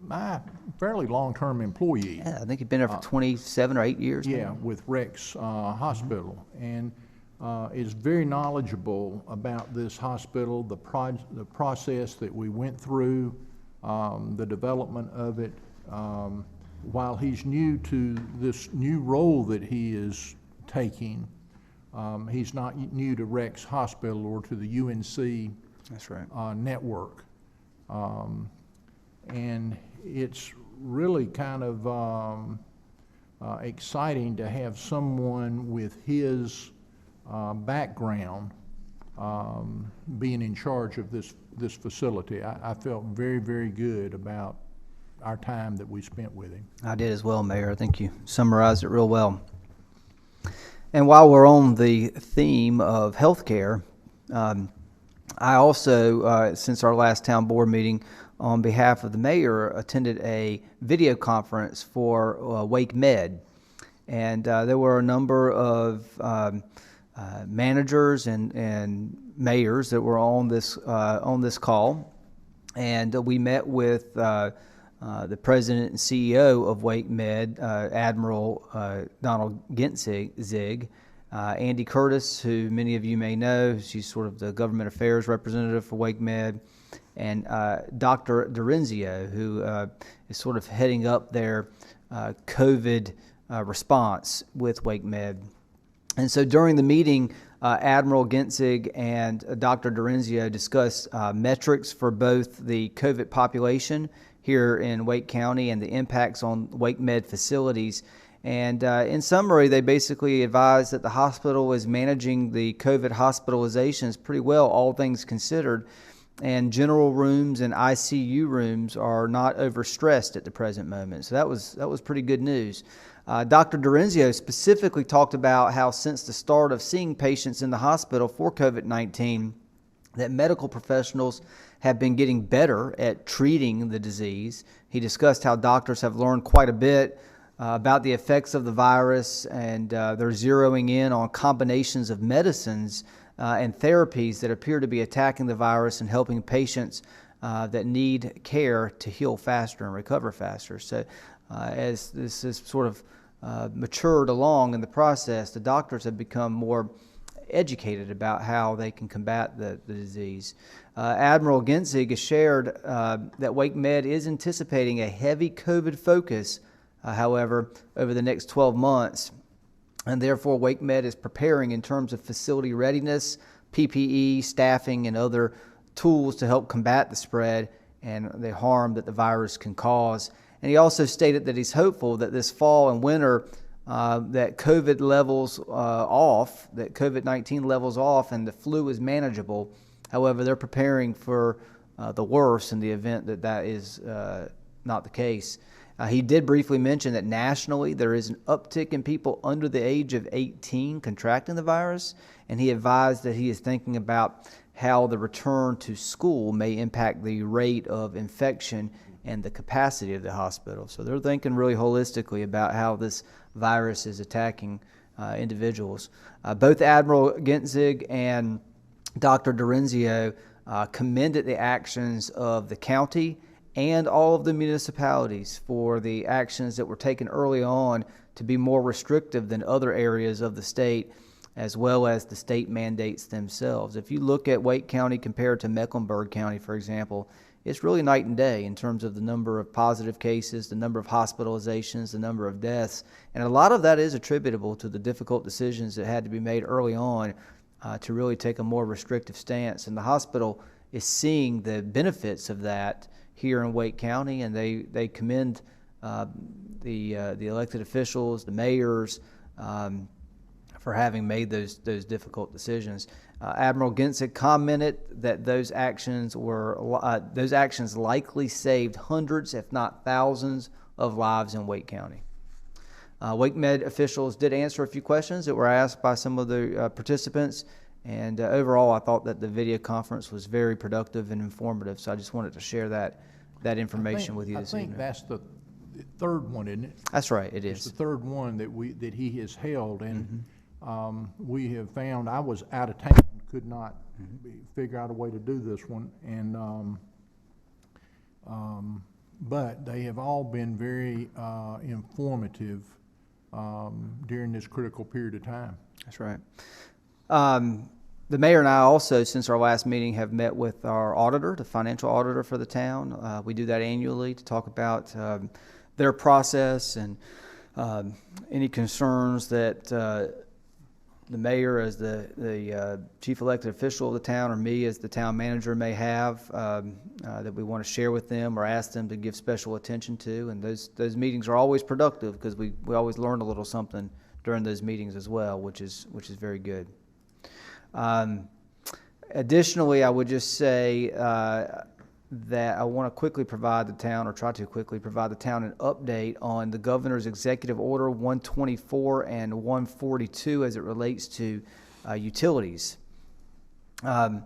my fairly long-term employee. Yeah, I think he's been there for 27 or 8 years. Yeah, with Rex Hospital, and is very knowledgeable about this hospital, the process that we went through, the development of it. While he's new to this new role that he is taking, he's not new to Rex Hospital or to the UNC That's right. Network. And it's really kind of exciting to have someone with his background being in charge of this facility. I felt very, very good about our time that we spent with him. I did as well, Mayor. I think you summarized it real well. And while we're on the theme of healthcare, I also, since our last town board meeting, on behalf of the mayor, attended a video conference for WakeMed. And there were a number of managers and mayors that were on this call. And we met with the president and CEO of WakeMed, Admiral Donald Gentzig, Andy Curtis, who many of you may know. She's sort of the government affairs representative for WakeMed, and Dr. Dorenzio, who is sort of heading up their COVID response with WakeMed. And so during the meeting, Admiral Gentzig and Dr. Dorenzio discussed metrics for both the COVID population here in Wake County and the impacts on WakeMed facilities. And in summary, they basically advised that the hospital is managing the COVID hospitalizations pretty well, all things considered, and general rooms and ICU rooms are not overstressed at the present moment. So that was pretty good news. Dr. Dorenzio specifically talked about how since the start of seeing patients in the hospital for COVID-19, that medical professionals have been getting better at treating the disease. He discussed how doctors have learned quite a bit about the effects of the virus, and they're zeroing in on combinations of medicines and therapies that appear to be attacking the virus and helping patients that need care to heal faster and recover faster. So as this is sort of matured along in the process, the doctors have become more educated about how they can combat the disease. Admiral Gentzig has shared that WakeMed is anticipating a heavy COVID focus, however, over the next 12 months. And therefore, WakeMed is preparing in terms of facility readiness, PPE, staffing, and other tools to help combat the spread and the harm that the virus can cause. And he also stated that he's hopeful that this fall and winter that COVID levels off, that COVID-19 levels off and the flu is manageable. However, they're preparing for the worst in the event that is not the case. He did briefly mention that nationally there is an uptick in people under the age of 18 contracting the virus, and he advised that he is thinking about how the return to school may impact the rate of infection and the capacity of the hospital. So they're thinking really holistically about how this virus is attacking individuals. Both Admiral Gentzig and Dr. Dorenzio commended the actions of the county and all of the municipalities for the actions that were taken early on to be more restrictive than other areas of the state, as well as the state mandates themselves. If you look at Wake County compared to Mecklenburg County, for example, it's really night and day in terms of the number of positive cases, the number of hospitalizations, the number of deaths, and a lot of that is attributable to the difficult decisions that had to be made early on to really take a more restrictive stance. And the hospital is seeing the benefits of that here in Wake County, and they commend the elected officials, the mayors, for having made those difficult decisions. Admiral Gentzig commented that those actions likely saved hundreds, if not thousands, of lives in Wake County. WakeMed officials did answer a few questions that were asked by some of the participants, and overall I thought that the video conference was very productive and informative, so I just wanted to share that information with you this evening. I think that's the third one, isn't it? That's right, it is. It's the third one that he has held, and we have found, I was out of town, could not figure out a way to do this one, and but they have all been very informative during this critical period of time. That's right. The mayor and I also, since our last meeting, have met with our auditor, the financial auditor for the town. We do that annually to talk about their process and any concerns that the mayor as the chief elected official of the town, or me as the town manager, may have that we want to share with them or ask them to give special attention to. And those meetings are always productive because we always learn a little something during those meetings as well, which is very good. Additionally, I would just say that I want to quickly provide the town, or try to quickly provide the town, an update on the governor's executive order 124 and 142 as it relates to utilities. And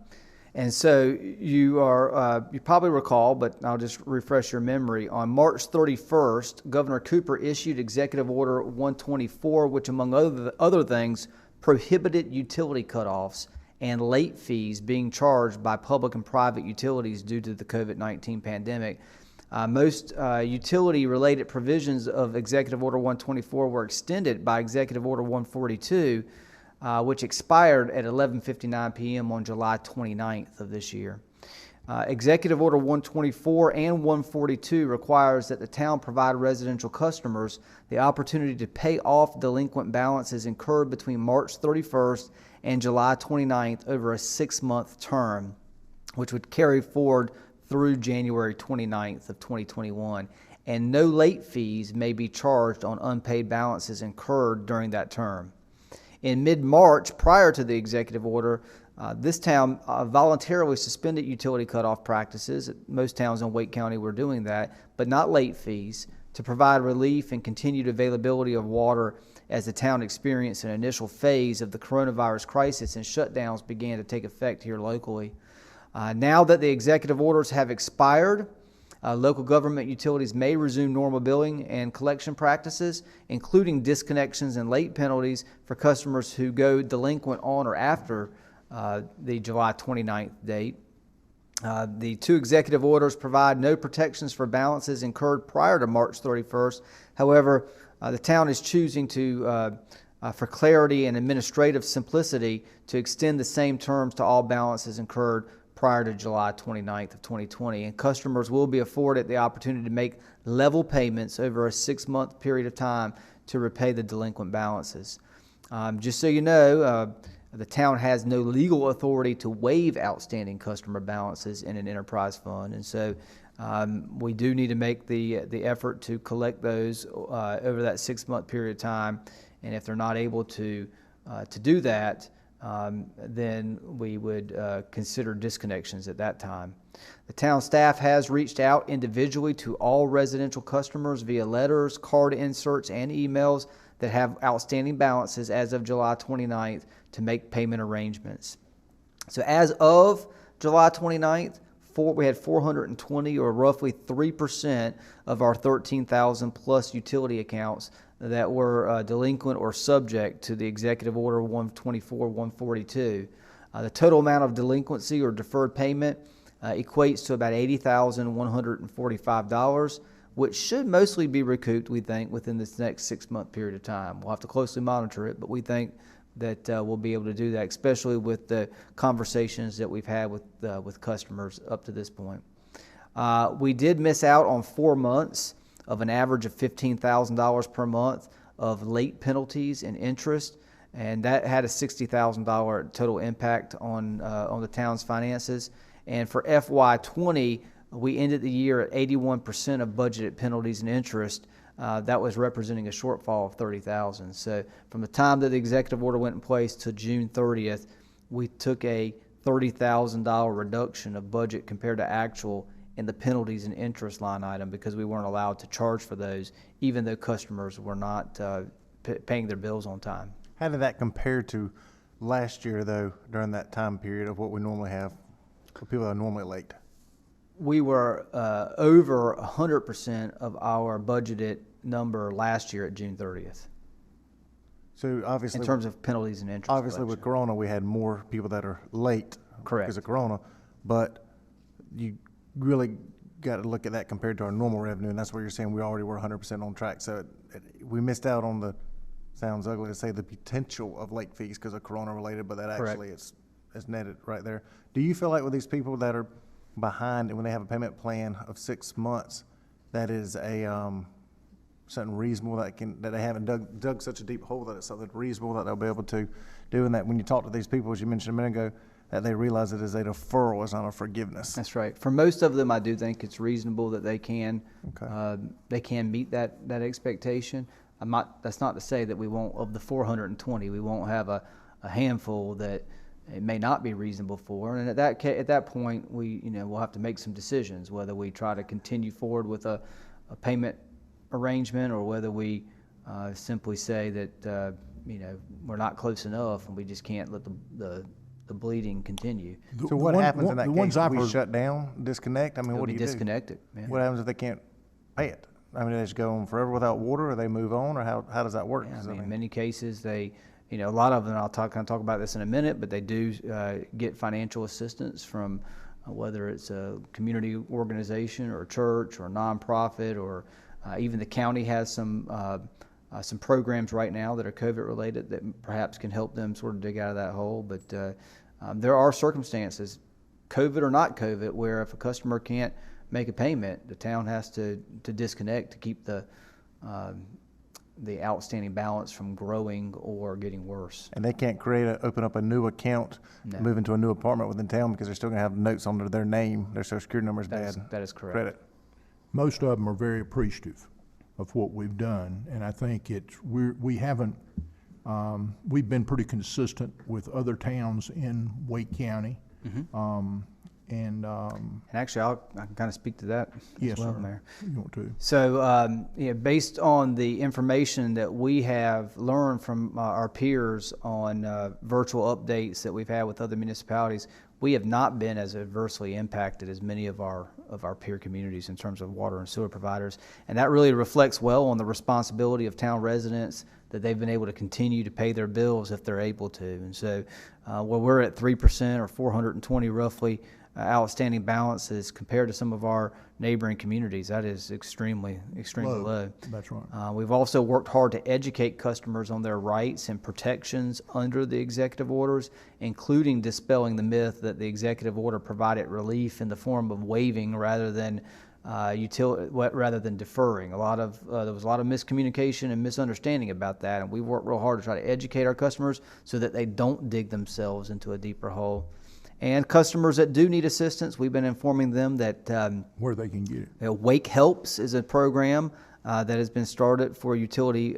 so you probably recall, but I'll just refresh your memory. On March 31st, Governor Cooper issued Executive Order 124, which, among other things, prohibited utility cutoffs and late fees being charged by public and private utilities due to the COVID-19 pandemic. Most utility-related provisions of Executive Order 124 were extended by Executive Order 142, which expired at 11:59 p.m. on July 29th of this year. Executive Order 124 and 142 requires that the town provide residential customers the opportunity to pay off delinquent balances incurred between March 31st and July 29th over a 6-month term, which would carry forward through January 29th of 2021, and no late fees may be charged on unpaid balances incurred during that term. In mid-March, prior to the executive order, this town voluntarily suspended utility cutoff practices. Most towns in Wake County were doing that, but not late fees, to provide relief and continued availability of water as the town experienced an initial phase of the coronavirus crisis and shutdowns began to take effect here locally. Now that the executive orders have expired, local government utilities may resume normal billing and collection practices, including disconnections and late penalties for customers who go delinquent on or after the July 29th date. The two executive orders provide no protections for balances incurred prior to March 31st. However, the town is choosing to, for clarity and administrative simplicity, to extend the same terms to all balances incurred prior to July 29th of 2020. And customers will be afforded the opportunity to make level payments over a 6-month period of time to repay the delinquent balances. Just so you know, the town has no legal authority to waive outstanding customer balances in an enterprise fund, and so we do need to make the effort to collect those over that 6-month period of time. And if they're not able to do that, then we would consider disconnections at that time. The town staff has reached out individually to all residential customers via letters, card inserts, and emails that have outstanding balances as of July 29th to make payment arrangements. So as of July 29th, we had 420, or roughly 3% of our 13,000 plus utility accounts that were delinquent or subject to the Executive Order 124-142. The total amount of delinquency or deferred payment equates to about $80,145, which should mostly be recouped, we think, within this next 6-month period of time. We'll have to closely monitor it, but we think that we'll be able to do that, especially with the conversations that we've had with customers up to this point. We did miss out on 4 months of an average of $15,000 per month of late penalties and interest, and that had a $60,000 total impact on the town's finances. And for FY20, we ended the year at 81% of budgeted penalties and interest. That was representing a shortfall of $30,000. So from the time that the executive order went in place to June 30th, we took a $30,000 reduction of budget compared to actual in the penalties and interest line item, because we weren't allowed to charge for those, even though customers were not paying their bills on time. How did that compare to last year, though, during that time period of what we normally have for people that are normally late? We were over 100% of our budgeted number last year at June 30th. So obviously, in terms of penalties and interest. Obviously, with Corona, we had more people that are late because of Corona, but you really got to look at that compared to our normal revenue, and that's where you're saying we already were 100% on track. So we missed out on the, sounds ugly to say, the potential of late fees because of Corona related, but that actually is netted right there. Do you feel like with these people that are behind and when they have a payment plan of 6 months, that is a something reasonable that they haven't dug such a deep hole that it's something reasonable that they'll be able to do? And that when you talk to these people, as you mentioned a minute ago, that they realize it is a deferral, it's not a forgiveness. That's right. For most of them, I do think it's reasonable that they can meet that expectation. That's not to say that we won't, of the 420, we won't have a handful that it may not be reasonable for. And at that point, we'll have to make some decisions, whether we try to continue forward with a payment arrangement, or whether we simply say that we're not close enough and we just can't let the bleeding continue. So what happens in that case? We shut down, disconnect? I mean, what do you do? Disconnected. Yeah. What happens if they can't pay it? I mean, they just go on forever without water, or they move on, or how does that work? Yeah, in many cases, they, a lot of them, I'll talk about this in a minute, but they do get financial assistance from whether it's a community organization or a church or a nonprofit, or even the county has some programs right now that are COVID related that perhaps can help them sort of dig out of that hole. But there are circumstances, COVID or not COVID, where if a customer can't make a payment, the town has to disconnect to keep the outstanding balance from growing or getting worse. And they can't open up a new account, move into a new apartment within town, because they're still going to have notes under their name, their social security number is bad. That is correct. Credit. Most of them are very appreciative of what we've done, and I think we've been pretty consistent with other towns in Wake County. Mm-hmm. And actually, I can kind of speak to that as well, Mayor. You want to? So, based on the information that we have learned from our peers on virtual updates that we've had with other municipalities, we have not been as adversely impacted as many of our peer communities in terms of water and sewer providers, and that really reflects well on the responsibility of town residents, that they've been able to continue to pay their bills if they're able to. And so, where we're at 3% or 420 roughly outstanding balances compared to some of our neighboring communities, that is extremely low. That's right. We've also worked hard to educate customers on their rights and protections under the executive orders, including dispelling the myth that the executive order provided relief in the form of waiving rather than deferring. There was a lot of miscommunication and misunderstanding about that, and we worked real hard to try to educate our customers so that they don't dig themselves into a deeper hole. And customers that do need assistance, we've been informing them that where they can get it. Wake Helps is a program that has been started for utility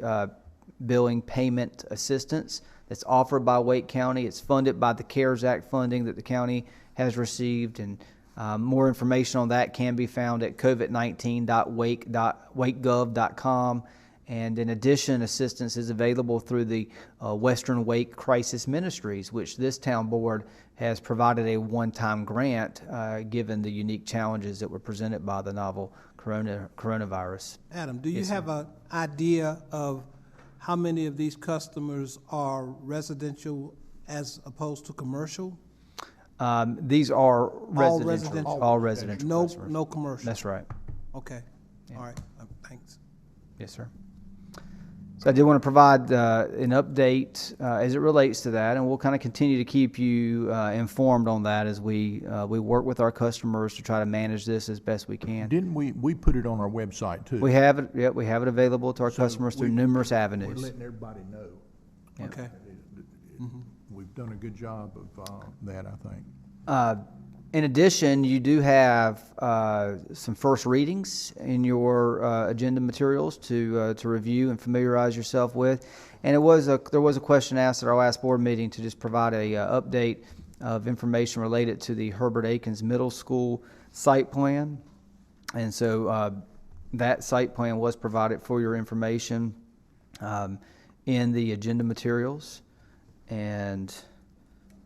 billing payment assistance. that's offered by Wake County. It's funded by the CARES Act funding that the county has received, and more information on that can be found at covid19.wakegov.com. And in addition, assistance is available through the Western Wake Crisis Ministries, which this town board has provided a one-time grant given the unique challenges that were presented by the novel coronavirus. Adam, do you Yes, sir. have an idea of how many of these customers are residential as opposed to commercial? These are residential. residential? All residential No, customers. no commercial? That's right. Okay, Yeah. all right, thanks. Yes, sir. So I did want to provide an update as it relates to that, and we'll kind of continue to keep you informed on that as we work with our customers to try to manage this as best we can. Didn't we put it on our website too? We have it. Yeah, we have it available to our So customers through we- numerous We're avenues. letting everybody know. Yeah. Okay. We've done a good job of that, I think. In addition, you do have some first readings in your agenda materials to review and familiarize yourself with. And there was a question asked at our last board meeting to just provide a update of information related to the Herbert Akins Middle School site plan. And so that site plan was provided for your information in the agenda materials. And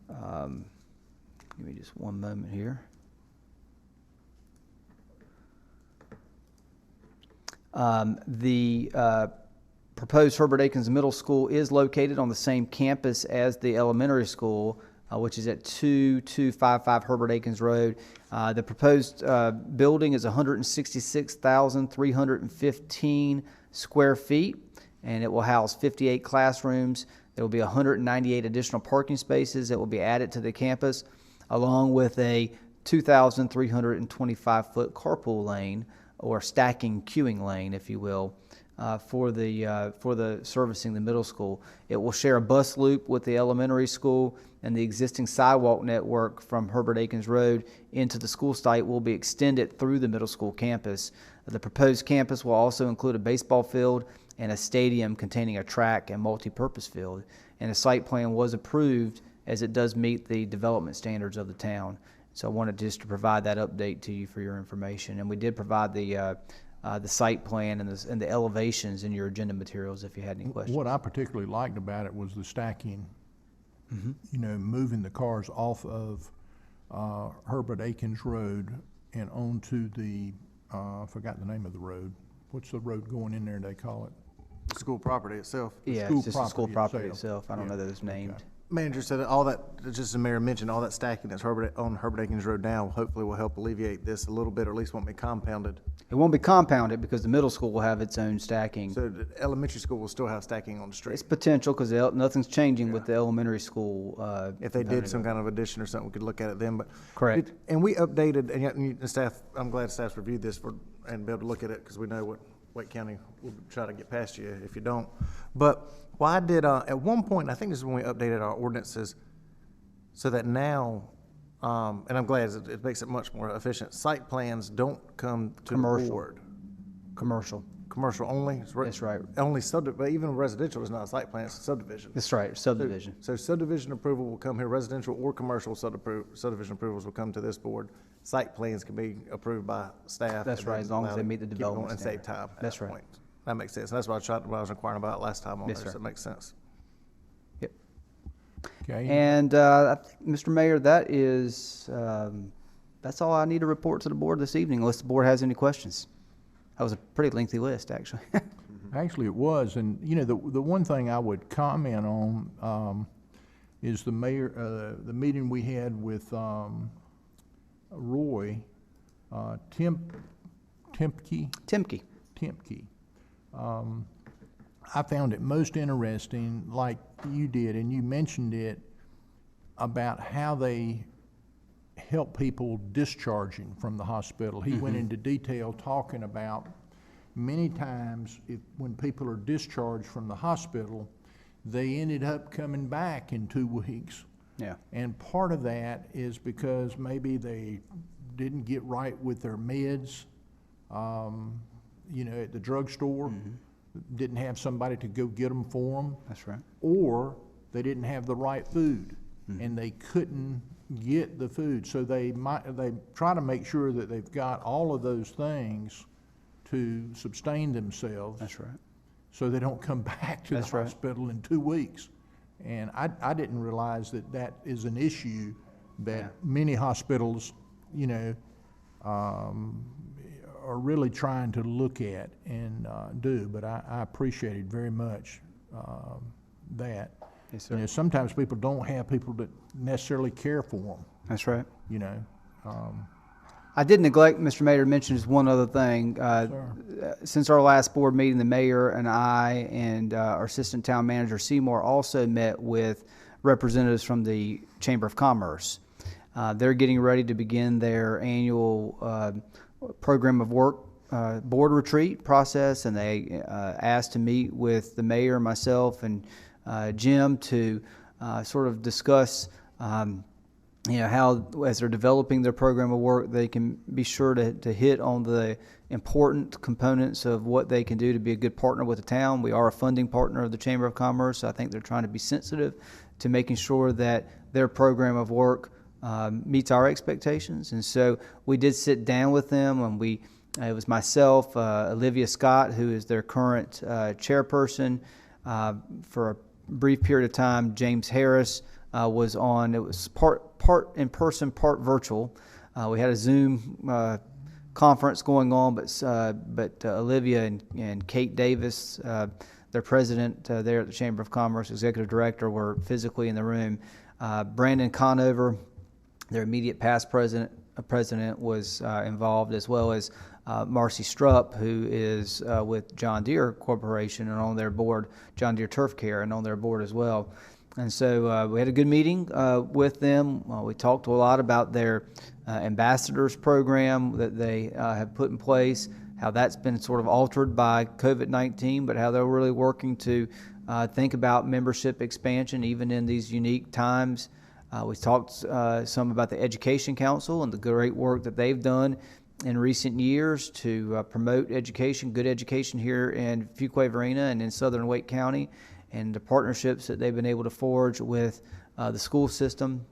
give me just one moment here. The proposed Herbert Akins Middle School is located on the same campus as the elementary school, which is at 2255 Herbert Akins Road. The proposed building is 166,315 square feet, and it will house 58 classrooms. There will be 198 additional parking spaces that will be added to the campus, along with a 2,325-foot carpool lane, or stacking queuing lane, if you will, for the servicing the middle school. It will share a bus loop with the elementary school, and the existing sidewalk network from Herbert Akins Road into the school site will be extended through the middle school campus. The proposed campus will also include a baseball field and a stadium containing a track and multi-purpose field. And the site plan was approved as it does meet the development standards of the town. So I wanted just to provide that update to you for your information. And we did provide the site plan and the elevations in your agenda materials if you had any questions. What I particularly liked about it was the stacking, you know, moving the cars off of Herbert Akins Road and onto the, I forgot the name of the road. What's the road going in there, they call it? School property itself. Yeah, school it's just the school property itself. itself. I don't know that it's named. Okay. Manager said that all that, just as the mayor mentioned, all that stacking that's on Herbert Akins Road now hopefully will help alleviate this a little bit, or at least won't be compounded. It won't be compounded because the middle school will have its own stacking. So the elementary school will still have stacking on the It's street. potential because nothing's changing with the elementary school. If they component did some of it. kind of addition or something, we could look at it then, but. Correct. And we updated, and yet, and the staff, I'm glad staff's reviewed this and be able to look at it, because we know what Wake County will try to get past you if you don't. But why did, at one point, I think this is when we updated our ordinances, so that now, and I'm glad it makes it much more efficient, site plans don't come to the Commercial. board. Commercial. Commercial only? That's right. Only but even residential is not a site plan, it's a subdivision. That's right, subdivision. So subdivision approval will come here, residential or commercial subdivision approvals will come to this board. Site plans can be approved by staff. That's and right, then as long as allow they to meet the keep it going development and save standard. time at That's that right. point. That makes sense. That's what I was inquiring about last time on Yes, there, sir. so it makes sense. Yep. Okay. And I think, Mr. Mayor, that is, that's all I need to report to the board this evening, unless the board has any questions. That was a pretty lengthy list, actually. Actually, it was, and you know, the one thing I would comment on is the the meeting we had with Roy Temke. I found it most interesting, like you did, and you mentioned it, about how they help people discharging from the hospital. He went into detail talking about many times when people are discharged from the hospital, they ended up coming back in 2 weeks. Yeah. And part of that is because maybe they didn't get right with their meds, you know, at the drugstore, didn't have somebody to go get them for them. That's right. Or they didn't have the right food, and they couldn't get the food. So they try to make sure that they've got all of those things to sustain themselves. That's right. So they don't come back to the That's right. hospital in 2 weeks. And I didn't realize that that is an issue that many hospitals, you know, are really trying to look at and do. But I appreciated very much that. Yes, sir. You know, sometimes people don't have people that necessarily care for them, That's right. you know. I did neglect, Mr. Mayor, to mention just one other thing. Since our last board meeting, the mayor and I and our assistant town manager Seymour also met with representatives from the Chamber of Commerce. They're getting ready to begin their annual program of work board retreat process, and they asked to meet with the mayor, myself, and Jim to sort of discuss you know, how, as they're developing their program of work, they can be sure to hit on the important components of what they can do to be a good partner with the town. We are a funding partner of the Chamber of Commerce, so I think they're trying to be sensitive to making sure that their program of work meets our expectations. And so we did sit down with them, and it was myself, Olivia Scott, who is their current chairperson, for a brief period of time. James Harris was on. It was part in person, part virtual. We had a Zoom conference going on, but Olivia and Kate Davis, their president there at the Chamber of Commerce, executive director, were physically in the room. Brandon Conover, their immediate past president, was involved, as well as Marcy Strupp, who is with John Deere Corporation and on their board, John Deere Turf Care, and on their board as well. And so we had a good meeting with them. We talked a lot about their ambassadors program that they have put in place, how that's been sort of altered by COVID-19, but how they're really working to think about membership expansion even in these unique times. We talked some about the Education Council and the great work that they've done in recent years to promote education, good education here in Fuquay-Varina and in southern Wake County, and the partnerships that they've been able to forge with the school system.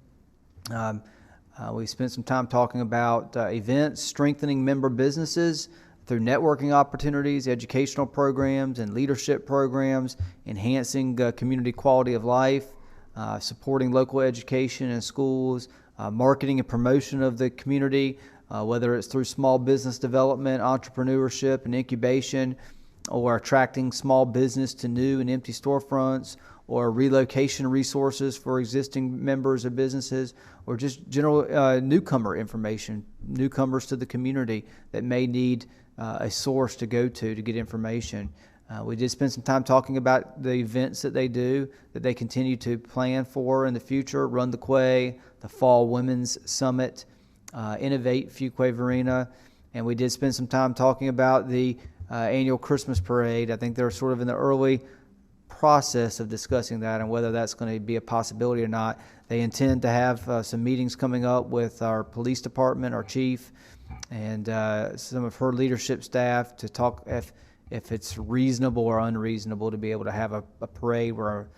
We spent some time talking about events, strengthening member businesses through networking opportunities, educational programs, and leadership programs, enhancing community quality of life, supporting local education and schools, marketing and promotion of the community, whether it's through small business development, entrepreneurship, and incubation, or attracting small business to new and empty storefronts, or relocation resources for existing members of businesses, or just general newcomer information, newcomers to the community that may need a source to go to get information. We did spend some time talking about the events that they do, that they continue to plan for in the future: Run the Quay, the Fall Women's Summit, Innovate Fuquay-Varina, and we did spend some time talking about the annual Christmas parade. I think they're sort of in the early process of discussing that and whether that's going to be a possibility or not. They intend to have some meetings coming up with our police department, our chief, and some of her leadership staff to talk if it's reasonable or unreasonable to be able to have a parade where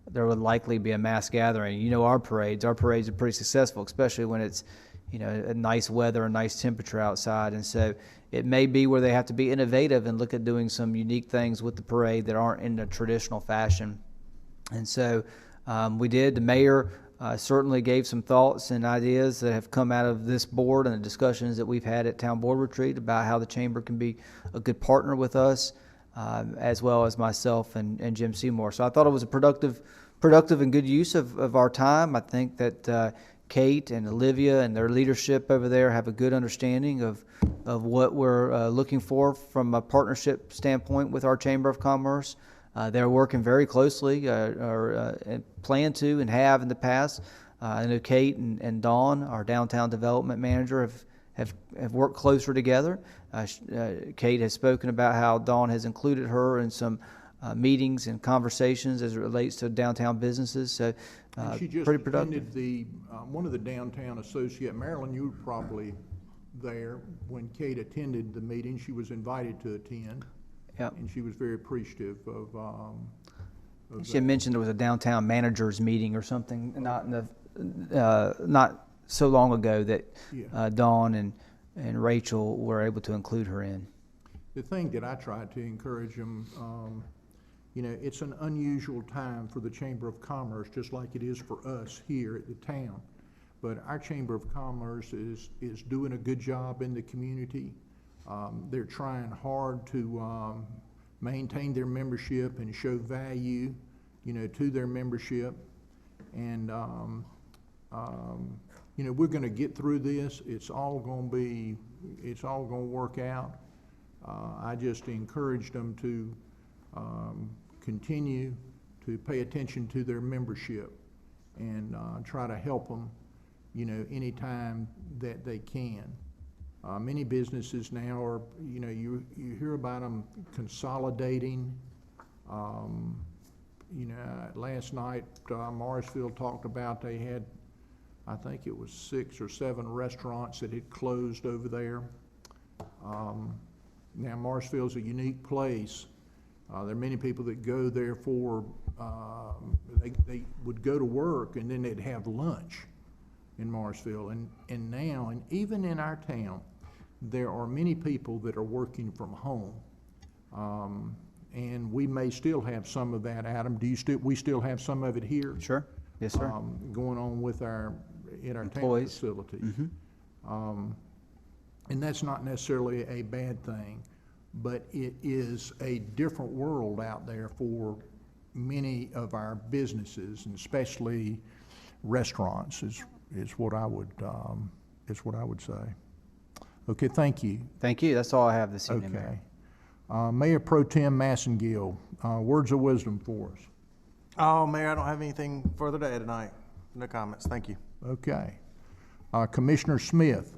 there would likely be a mass gathering. You know, our parades are pretty successful, especially when it's, you know, a nice weather, a nice temperature outside. And so it may be where they have to be innovative and look at doing some unique things with the parade that aren't in the traditional fashion. And so the mayor certainly gave some thoughts and ideas that have come out of this board and the discussions that we've had at Town Board Retreat about how the Chamber can be a good partner with us, as well as myself and Jim Seymour. So I thought it was a productive and good use of our time. I think that Kate and Olivia and their leadership over there have a good understanding of what we're looking for from a partnership standpoint with our Chamber of Commerce. They're working very closely, and plan to and have in the past. I know Kate and Dawn, our downtown development manager, have worked closer together. Kate has spoken about how Dawn has included her in some meetings and conversations as it relates to downtown businesses. So she just pretty productive. attended one of the downtown associate, Marilyn, you were probably there when Kate attended the meeting. She was invited to attend. Yep. And she was very appreciative She had mentioned there was a downtown managers meeting or something, not in the, not so long ago that Yeah. Dawn and Rachel were able to include her in. The thing that I try to encourage them, you know, it's an unusual time for the Chamber of Commerce, just like it is for us here at the town. But our Chamber of Commerce is doing a good job in the community. They're trying hard to maintain their membership and show value, you know, to their membership. And, you know, we're gonna get through this. It's all gonna work out. I just encouraged them to continue to pay attention to their membership and try to help them, you know, anytime that they can. Many businesses now are, you know, you hear about them consolidating. You know, last night, Morrisville talked about they had, I think it was 6 or 7 restaurants that had closed over there. Now, Morrisville's a unique place. There are many people that go there for, they would go to work and then they'd have lunch in Morrisville. And now, and even in our town, there are many people that are working from home. And we may still have some of that, Adam. We still have some of it here? Sure. Yes, sir. Going on with our town Employees. facilities. And that's not necessarily a bad thing, but it is a different world out there for many of our businesses, and especially restaurants is what I would say. Okay, thank you. Thank you. That's all I have this evening, Mayor. Okay. Mayor Pro Tem Massengill, words of wisdom for us. Oh, Mayor, I don't have anything further to add tonight. No comments. Thank you. Okay. Commissioner Smith.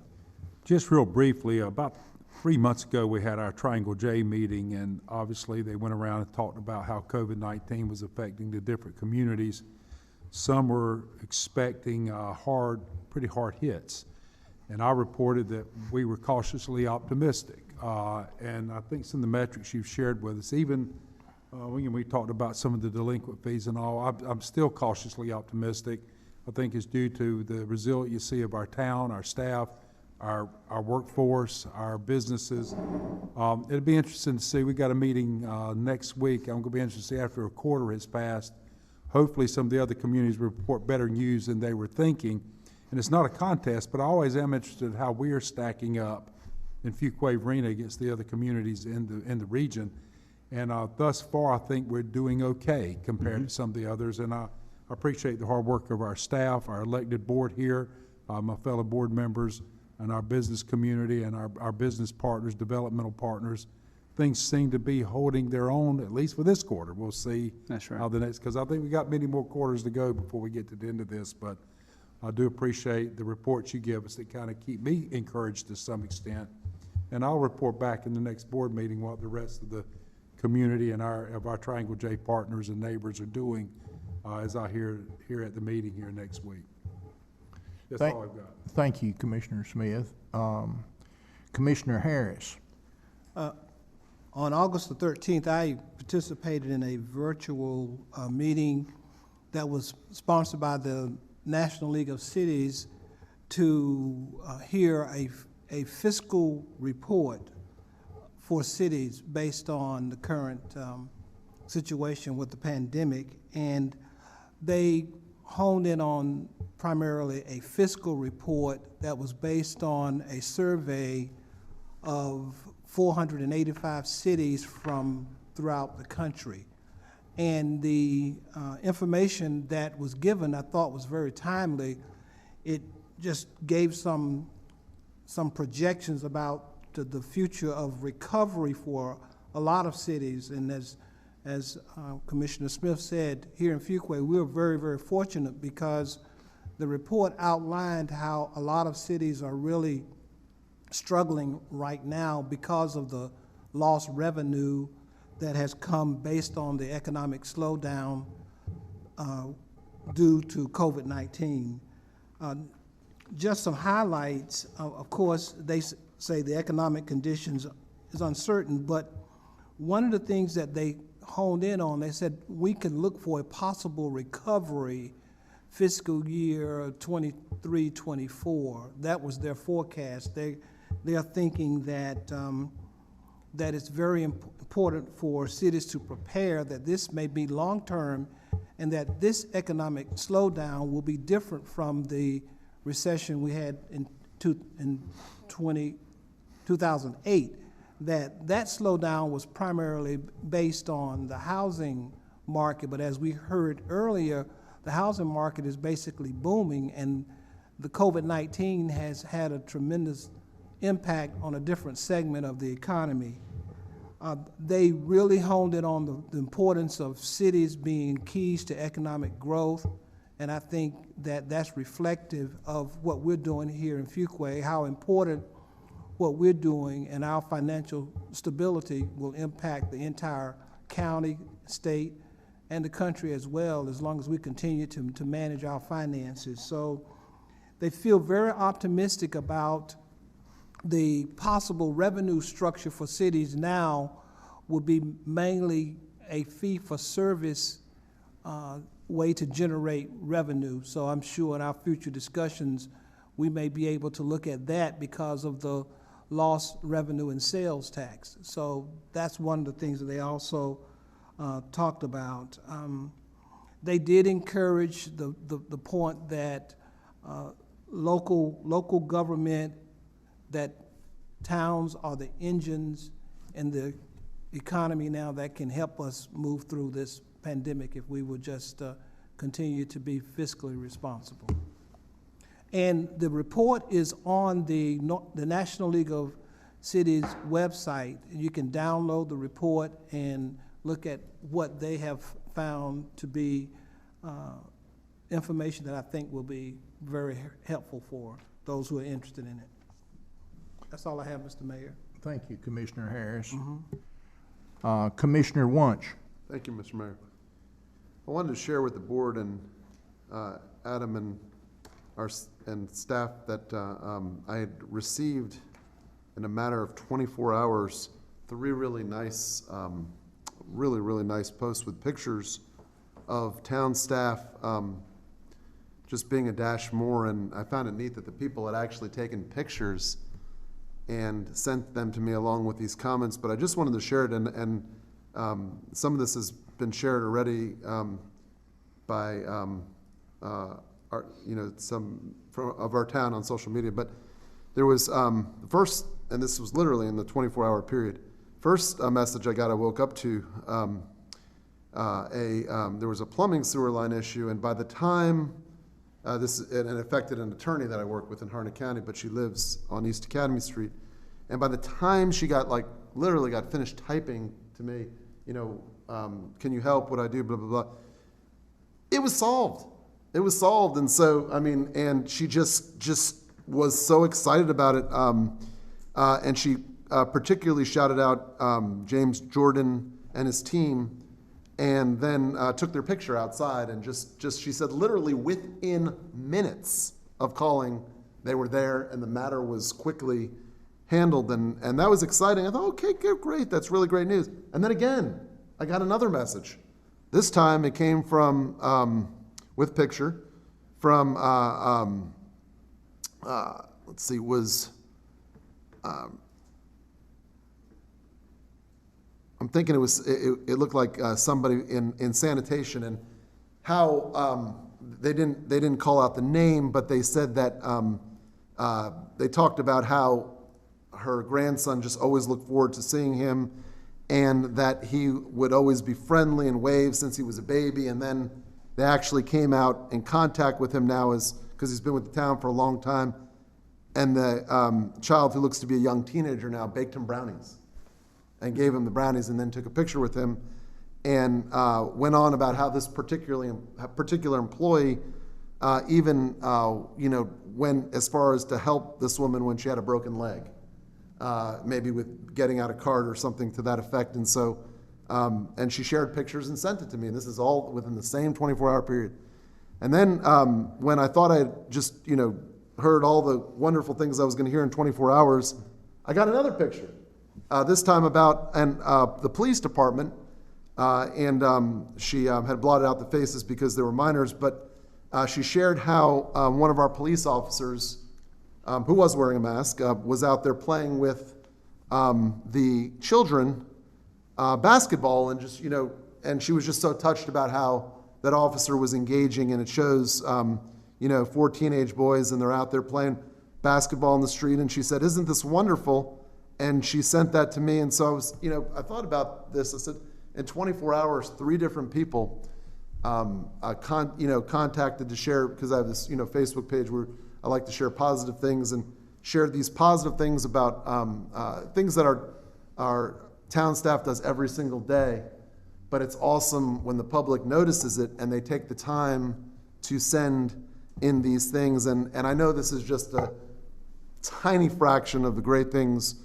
Just real briefly, about 3 months ago, we had our Triangle J meeting, and obviously they went around and talked about how COVID-19 was affecting the different communities. Some were expecting pretty hard hits, and I reported that we were cautiously optimistic. And I think some of the metrics you've shared with us, even when we talked about some of the delinquent fees and all, I'm still cautiously optimistic. I think it's due to the resiliency of our town, our staff, our workforce, our businesses. It'll be interesting to see. We got a meeting next week. I'm going to be interested to see after a quarter has passed. Hopefully some of the other communities report better news than they were thinking. And it's not a contest, but I always am interested in how we are stacking up in Fuquay-Varina against the other communities in the region. And thus far, I think we're doing okay compared to some of the others. And I appreciate the hard work of our staff, our elected board here, my fellow board members, and our business community and our business partners, developmental partners. Things seem to be holding their own, at least for this quarter. We'll see how the next, because I think we got many more quarters to go before we get to the end of this. But I do appreciate the reports you give us that kind of keep me encouraged to some extent. And I'll report back in the next board meeting what the rest of the community and our Triangle J partners and neighbors are doing as I hear at the meeting here next week. That's all I've got. Thank you, Commissioner Smith. Commissioner Harris. On August the 13th, I participated in a virtual meeting that was sponsored by the National League of Cities to hear a fiscal report for cities based on the current situation with the pandemic. And they honed in on primarily a fiscal report that was based on a survey of 485 cities from throughout the country. And the information that was given, I thought, was very timely. It just gave some projections about the future of recovery for a lot of cities. And as Commissioner Smith said, here in Fuquay, we're very, very fortunate because the report outlined how a lot of cities are really struggling right now because of the lost revenue that has come based on the economic slowdown due to COVID-19. Just some highlights. Of course, they say the economic conditions is uncertain, but one of the things that they honed in on, they said we can look for a possible recovery fiscal year 23, 24. That was their forecast. They are thinking that that it's very important for cities to prepare that this may be long-term and that this economic slowdown will be different from the recession we had in 2008, that slowdown was primarily based on the housing market, but as we heard earlier, the housing market is basically booming, and the COVID-19 has had a tremendous impact on a different segment of the economy. They really honed in on the importance of cities being keys to economic growth, and I think that that's reflective of what we're doing here in Fuquay, how important what we're doing and our financial stability will impact the entire county, state, and the country as well, as long as we continue to manage our finances. So they feel very optimistic about the possible revenue structure for cities now will be mainly a fee-for-service way to generate revenue. So I'm sure in our future discussions, we may be able to look at that because of the lost revenue and sales tax. So that's one of the things that they also talked about. They did encourage the point that local government, that towns are the engines in the economy now that can help us move through this pandemic if we would just continue to be fiscally responsible. And the report is on the National League of Cities website. You can download the report and look at what they have found to be information that I think will be very helpful for those who are interested in it. That's all I have, Mr. Mayor. Thank you, Commissioner Harris. Commissioner Wunsch. Thank you, Mr. Mayor. I wanted to share with the board and Adam and and staff that I had received in a matter of 24 hours 3 really nice, really nice posts with pictures of town staff just being a dash more, and I found it neat that the people had actually taken pictures and sent them to me along with these comments, but I just wanted to share it, and some of this has been shared already by some of our town on social media, but there was first, and this was literally in the 24-hour period, first message I got, I woke up to, there was a plumbing sewer line issue, and by the time it affected an attorney that I work with in Harnett County, but she lives on East Academy Street, and by the time she got literally got finished typing to me, can you help, what I do, blah, blah, blah, it was solved. It was solved, and so, I mean, and she just was so excited about it, and she particularly shouted out James Jordan and his team, and then took their picture outside, and just she said literally within minutes of calling, they were there, and the matter was quickly handled, and that was exciting. I thought, okay, great, that's really great news. And then again, I got another message. This time it came from, with picture, from, let's see, was, I'm thinking it looked like somebody in sanitation, and how they didn't call out the name, but they said that they talked about how her grandson just always looked forward to seeing him, and that he would always be friendly and wave since he was a baby, and then they actually came out in contact with him now because he's been with the town for a long time, and the child, who looks to be a young teenager now, baked him brownies and gave him the brownies, and then took a picture with him, and went on about how this particular employee even went as far as to help this woman when she had a broken leg, maybe with getting out a card or something to that effect. And so, and she shared pictures and sent it to me, and this is all within the same 24-hour period. And then when I thought I had just heard all the wonderful things I was going to hear in 24 hours, I got another picture. This time about the police department She had blotted out the faces because they were minors, but she shared how one of our police officers, who was wearing a mask, was out there playing with the children basketball, and just, and she was just so touched about how that officer was engaging, and it shows, 4 teenage boys, and they're out there playing basketball in the street, and she said, "Isn't this wonderful?" And she sent that to me, and so I was, I thought about this. I said, in 24 hours, 3 different people contacted to share, because I have this, Facebook page where I like to share positive things, and shared these positive things about things that our town staff does every single day. But it's awesome when the public notices it and they take the time to send in these things. And I know this is just a tiny fraction of the great things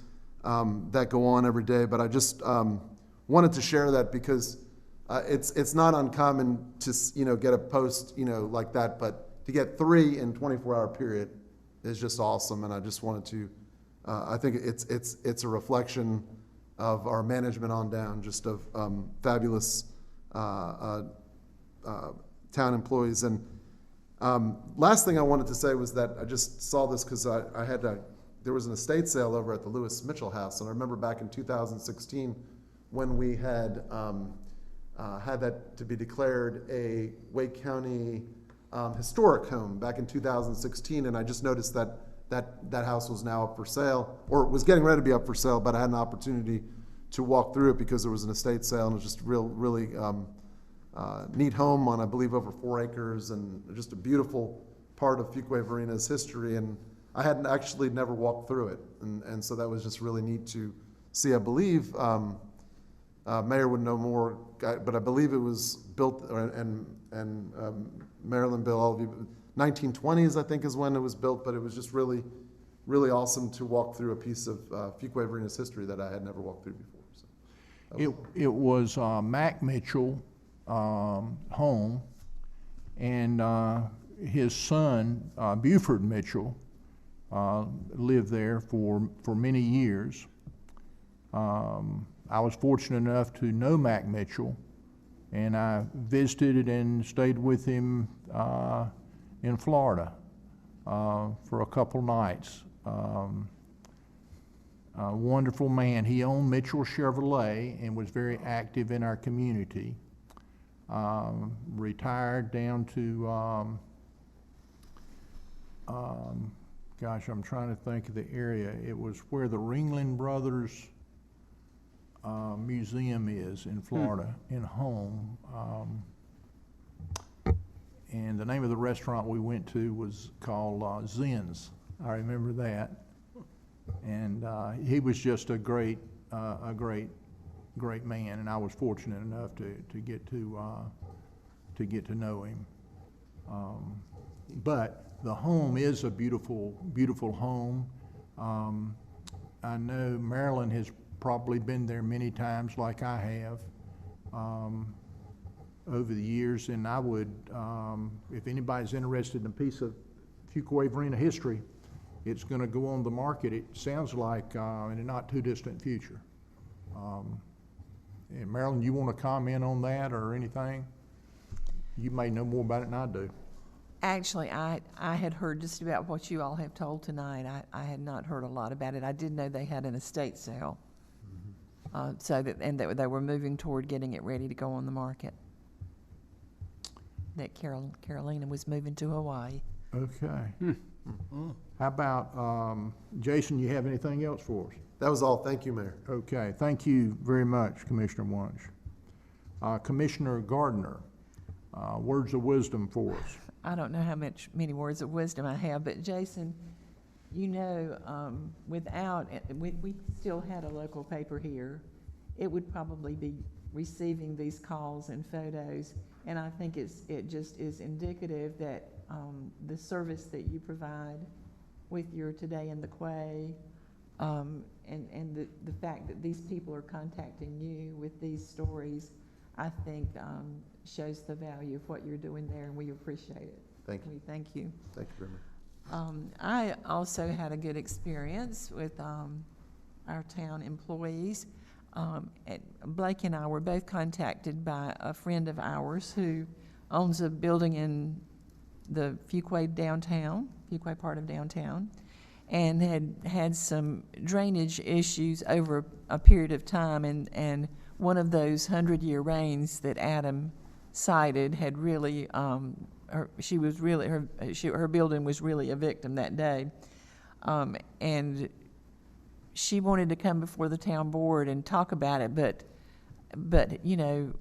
that go on every day, but I just wanted to share that because it's not uncommon to get a post like that, but to get 3 in 24-hour period is just awesome. And I just wanted to I think it's a reflection of our management on down, just of fabulous town employees. And last thing I wanted to say was that I just saw this because there was an estate sale over at the Lewis Mitchell House, and I remember back in 2016 when we had had that to be declared a Wake County historic home back in 2016, and I just noticed that house was now up for sale, or was getting ready to be up for sale, but I had an opportunity to walk through it because there was an estate sale, and it was just really neat home on, I believe, over 4 acres, and just a beautiful part of Fuquay-Varina's history. And I hadn't actually never walked through it, and so that was just really neat to see. I believe Mayor would know more, but I believe it was built, and Marilyn, Bill, all of you, 1920s, I think, is when it was built, but it was just really, really awesome to walk through a piece of Fuquay-Varina's history that I had never walked through before. So it was Mac Mitchell home, and his son, Buford Mitchell, lived there for many years. I was fortunate enough to know Mac Mitchell, and I visited and stayed with him in Florida for a couple nights. A wonderful man. He owned Mitchell Chevrolet and was very active in our community. Retired down to, gosh, I'm trying to think of the area. It was where the Ringling Brothers Museum is in Florida, in Home. And the name of the restaurant we went to was called Zen's. I remember that. And he was just a great man, and I was fortunate enough to get to know him. But the home is a beautiful home. I know Marilyn has probably been there many times, like I have, over the years, and I would, if anybody's interested in a piece of Fuquay-Varina history, it's going to go on the market, it sounds like, in a not too distant future. And Marilyn, you want to comment on that or anything? You may know more about it than I do. Actually, I had heard just about what you all have told tonight. I had not heard a lot about it. I did know they had an estate sale, that they were moving toward getting it ready to go on the market. That Carolina was moving to Hawaii. Okay. How about, Jason, you have anything else for us? that was all. Thank you, Mayor. Okay, thank you very much, Commissioner Wunsch. Commissioner Gardner, words of wisdom for us. I don't know many words of wisdom I have, but Jason, we still had a local paper here, it would probably be receiving these calls and photos, and I think it just is indicative that the service that you provide with your Today in the Quay, and the fact that these people are contacting you with these stories, I think shows the value of what you're doing there, and we appreciate it. Thank you. We thank you. Thank you very much. I also had a good experience with our town employees. And Blake and I were both contacted by a friend of ours who owns a building in the Fuquay part of downtown, and had some drainage issues over a period of time, and one of those 100-year rains that Adam cited had really, her building was really a victim that day, and she wanted to come before the town board and talk about it, but you know,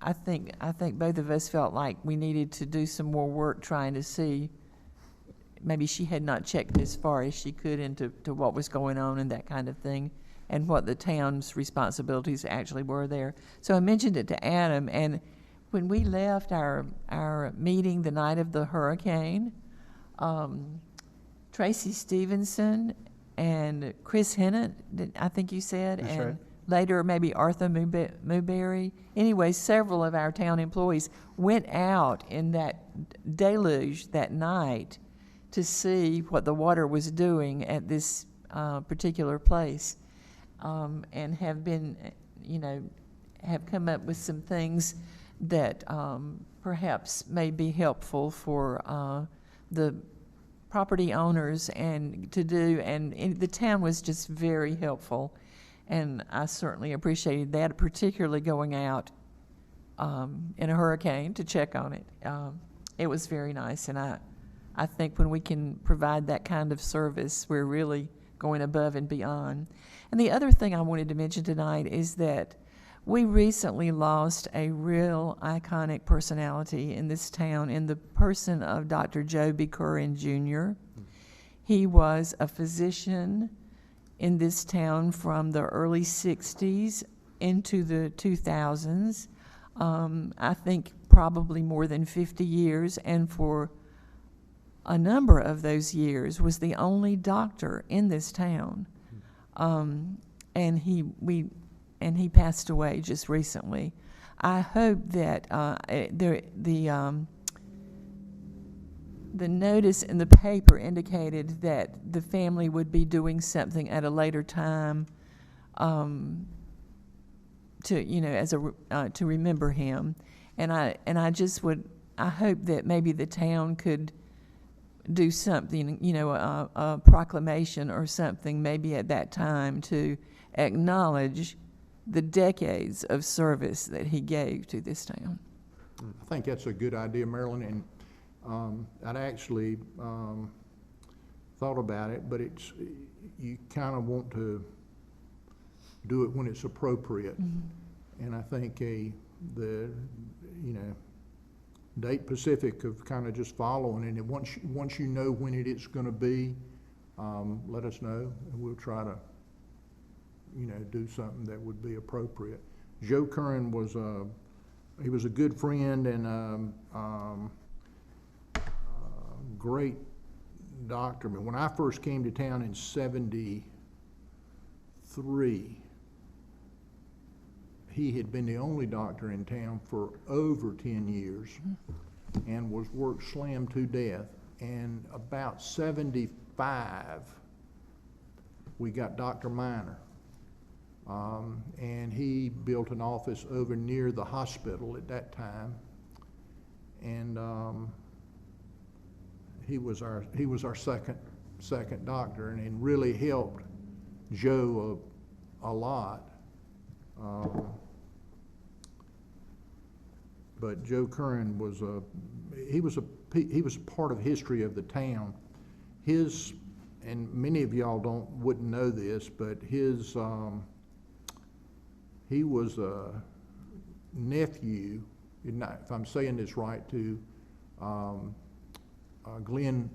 I think both of us felt like we needed to do some more work trying to see. Maybe she had not checked as far as she could into what was going on and that kind of thing, and what the town's responsibilities actually were there. So I mentioned it to Adam, and when we left our meeting the night of the hurricane, Tracy Stevenson and Chris Hennett, I think you said, That's and right. later maybe Arthur Newberry. Anyway, several of our town employees went out in that deluge that night to see what the water was doing at this particular place, and have been, have come up with some things that perhaps may be helpful for the property owners and to do, and the town was just very helpful, and I certainly appreciated that, particularly going out in a hurricane to check on it. It was very nice, and I think when we can provide that kind of service, we're really going above and beyond. And the other thing I wanted to mention tonight is that we recently lost a real iconic personality in this town in the person of Dr. Joe B. Curran Jr. He was a physician in this town from the early 60s into the 2000s. I think probably more than 50 years, and for a number of those years was the only doctor in this town. And he passed away just recently. I hope that the notice in the paper indicated that the family would be doing something at a later time to remember him. And I just would, I hope that maybe the town could do something, a proclamation or something maybe at that time to acknowledge the decades of service that he gave to this town. I think that's a good idea, Marilyn, and I'd actually thought about it, but you kind of want to do it when it's appropriate. Mm-hmm. And I think the date Pacific of kind of just following it, and once you know when it is going to be, let us know, and we'll try to do something that would be appropriate. Joe Curran was he was a good friend and great doctor. But when I first came to town in '73, he had been the only doctor in town for over 10 years and was worked slammed to death. And about 75, we got Dr. Miner. And he built an office over near the hospital at that time. And he was our second doctor, and really helped Joe a lot. But Joe Curran was he was a part of history of the town. And many of y'all wouldn't know this, but he was a nephew, if I'm saying this right, to Glenn,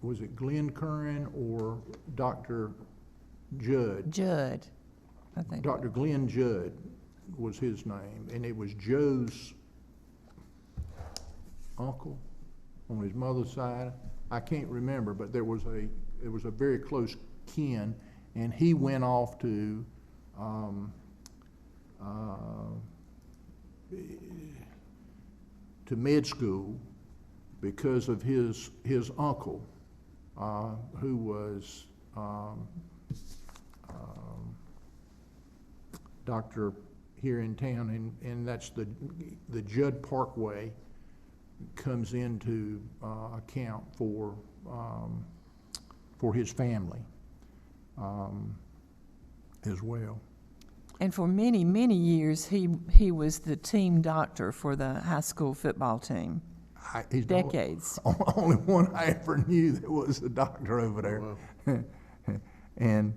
was it Glenn Curran or Dr. Judd? Judd, I think. Dr. Glenn Judd was his name, and it was Joe's uncle on his mother's side. I can't remember, but it was a very close kin, and he went off to med school because of his uncle, who doctor here in town, and that's the Judd Parkway comes into account for his family as well. And for many, many years, he was the team doctor for the high school football team. He's Decades. The only one I ever knew that was a doctor over there. Oh, wow. And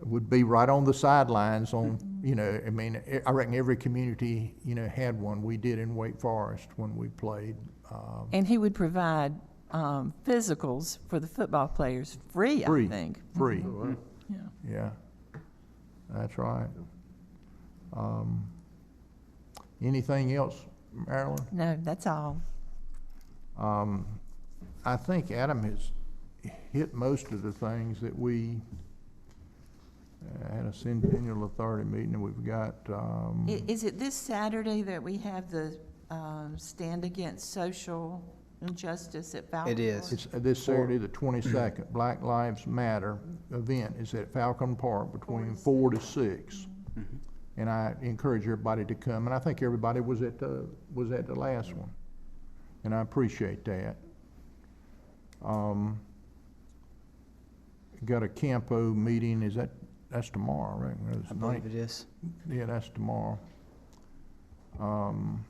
would be right on the sidelines on, you know, I mean, I reckon every community, you know, had one. We did in Wake Forest when we played. And he would provide physicals for the football players free, I think. Free. Mm-hmm. Oh, wow. Yeah. That's right. Anything else, Marilyn? No, that's all. I think Adam has hit most of the things that we had a Centennial Authority meeting, and we've got. Is it this Saturday that we have the Stand Against Social Injustice at Falcon? It is. It's this Saturday, the 22nd. Black Lives Matter event is at Falcon Park between 4 to 6. Mm-hmm. And I encourage everybody to come. And I think everybody was at the last one, and I appreciate that. Got a Campo meeting. That's tomorrow, right? I believe it is. Yeah, that's tomorrow. And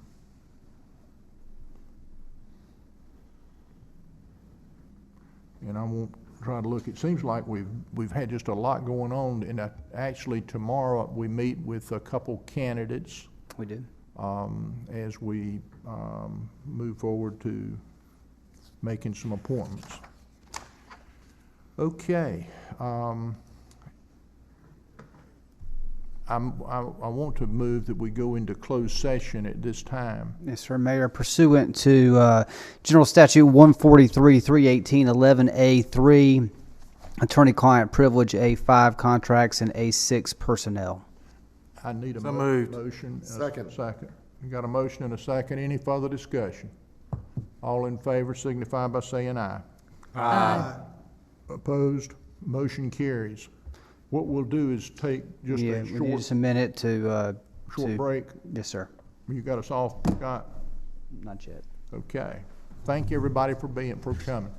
I won't try to look. It seems like we've had just a lot going on. And actually tomorrow we meet with a couple candidates. We do. As we move forward to making some appointments. Okay. I want to move that we go into closed session at this time. Yes, sir, Mayor. Pursuant to General Statute 143, 318, 11A3, attorney-client privilege, A5 contracts, and A6 personnel. I need a So moved. motion. Second. Second. You got a motion and a second. Any further discussion? All in favor signify by saying aye. Aye. Opposed? Motion carries. What we'll do is take just Yeah, a we need short, just a minute to break. Yes, sir. You got us off, Scott? Not yet. Okay. Thank you, everybody, for coming.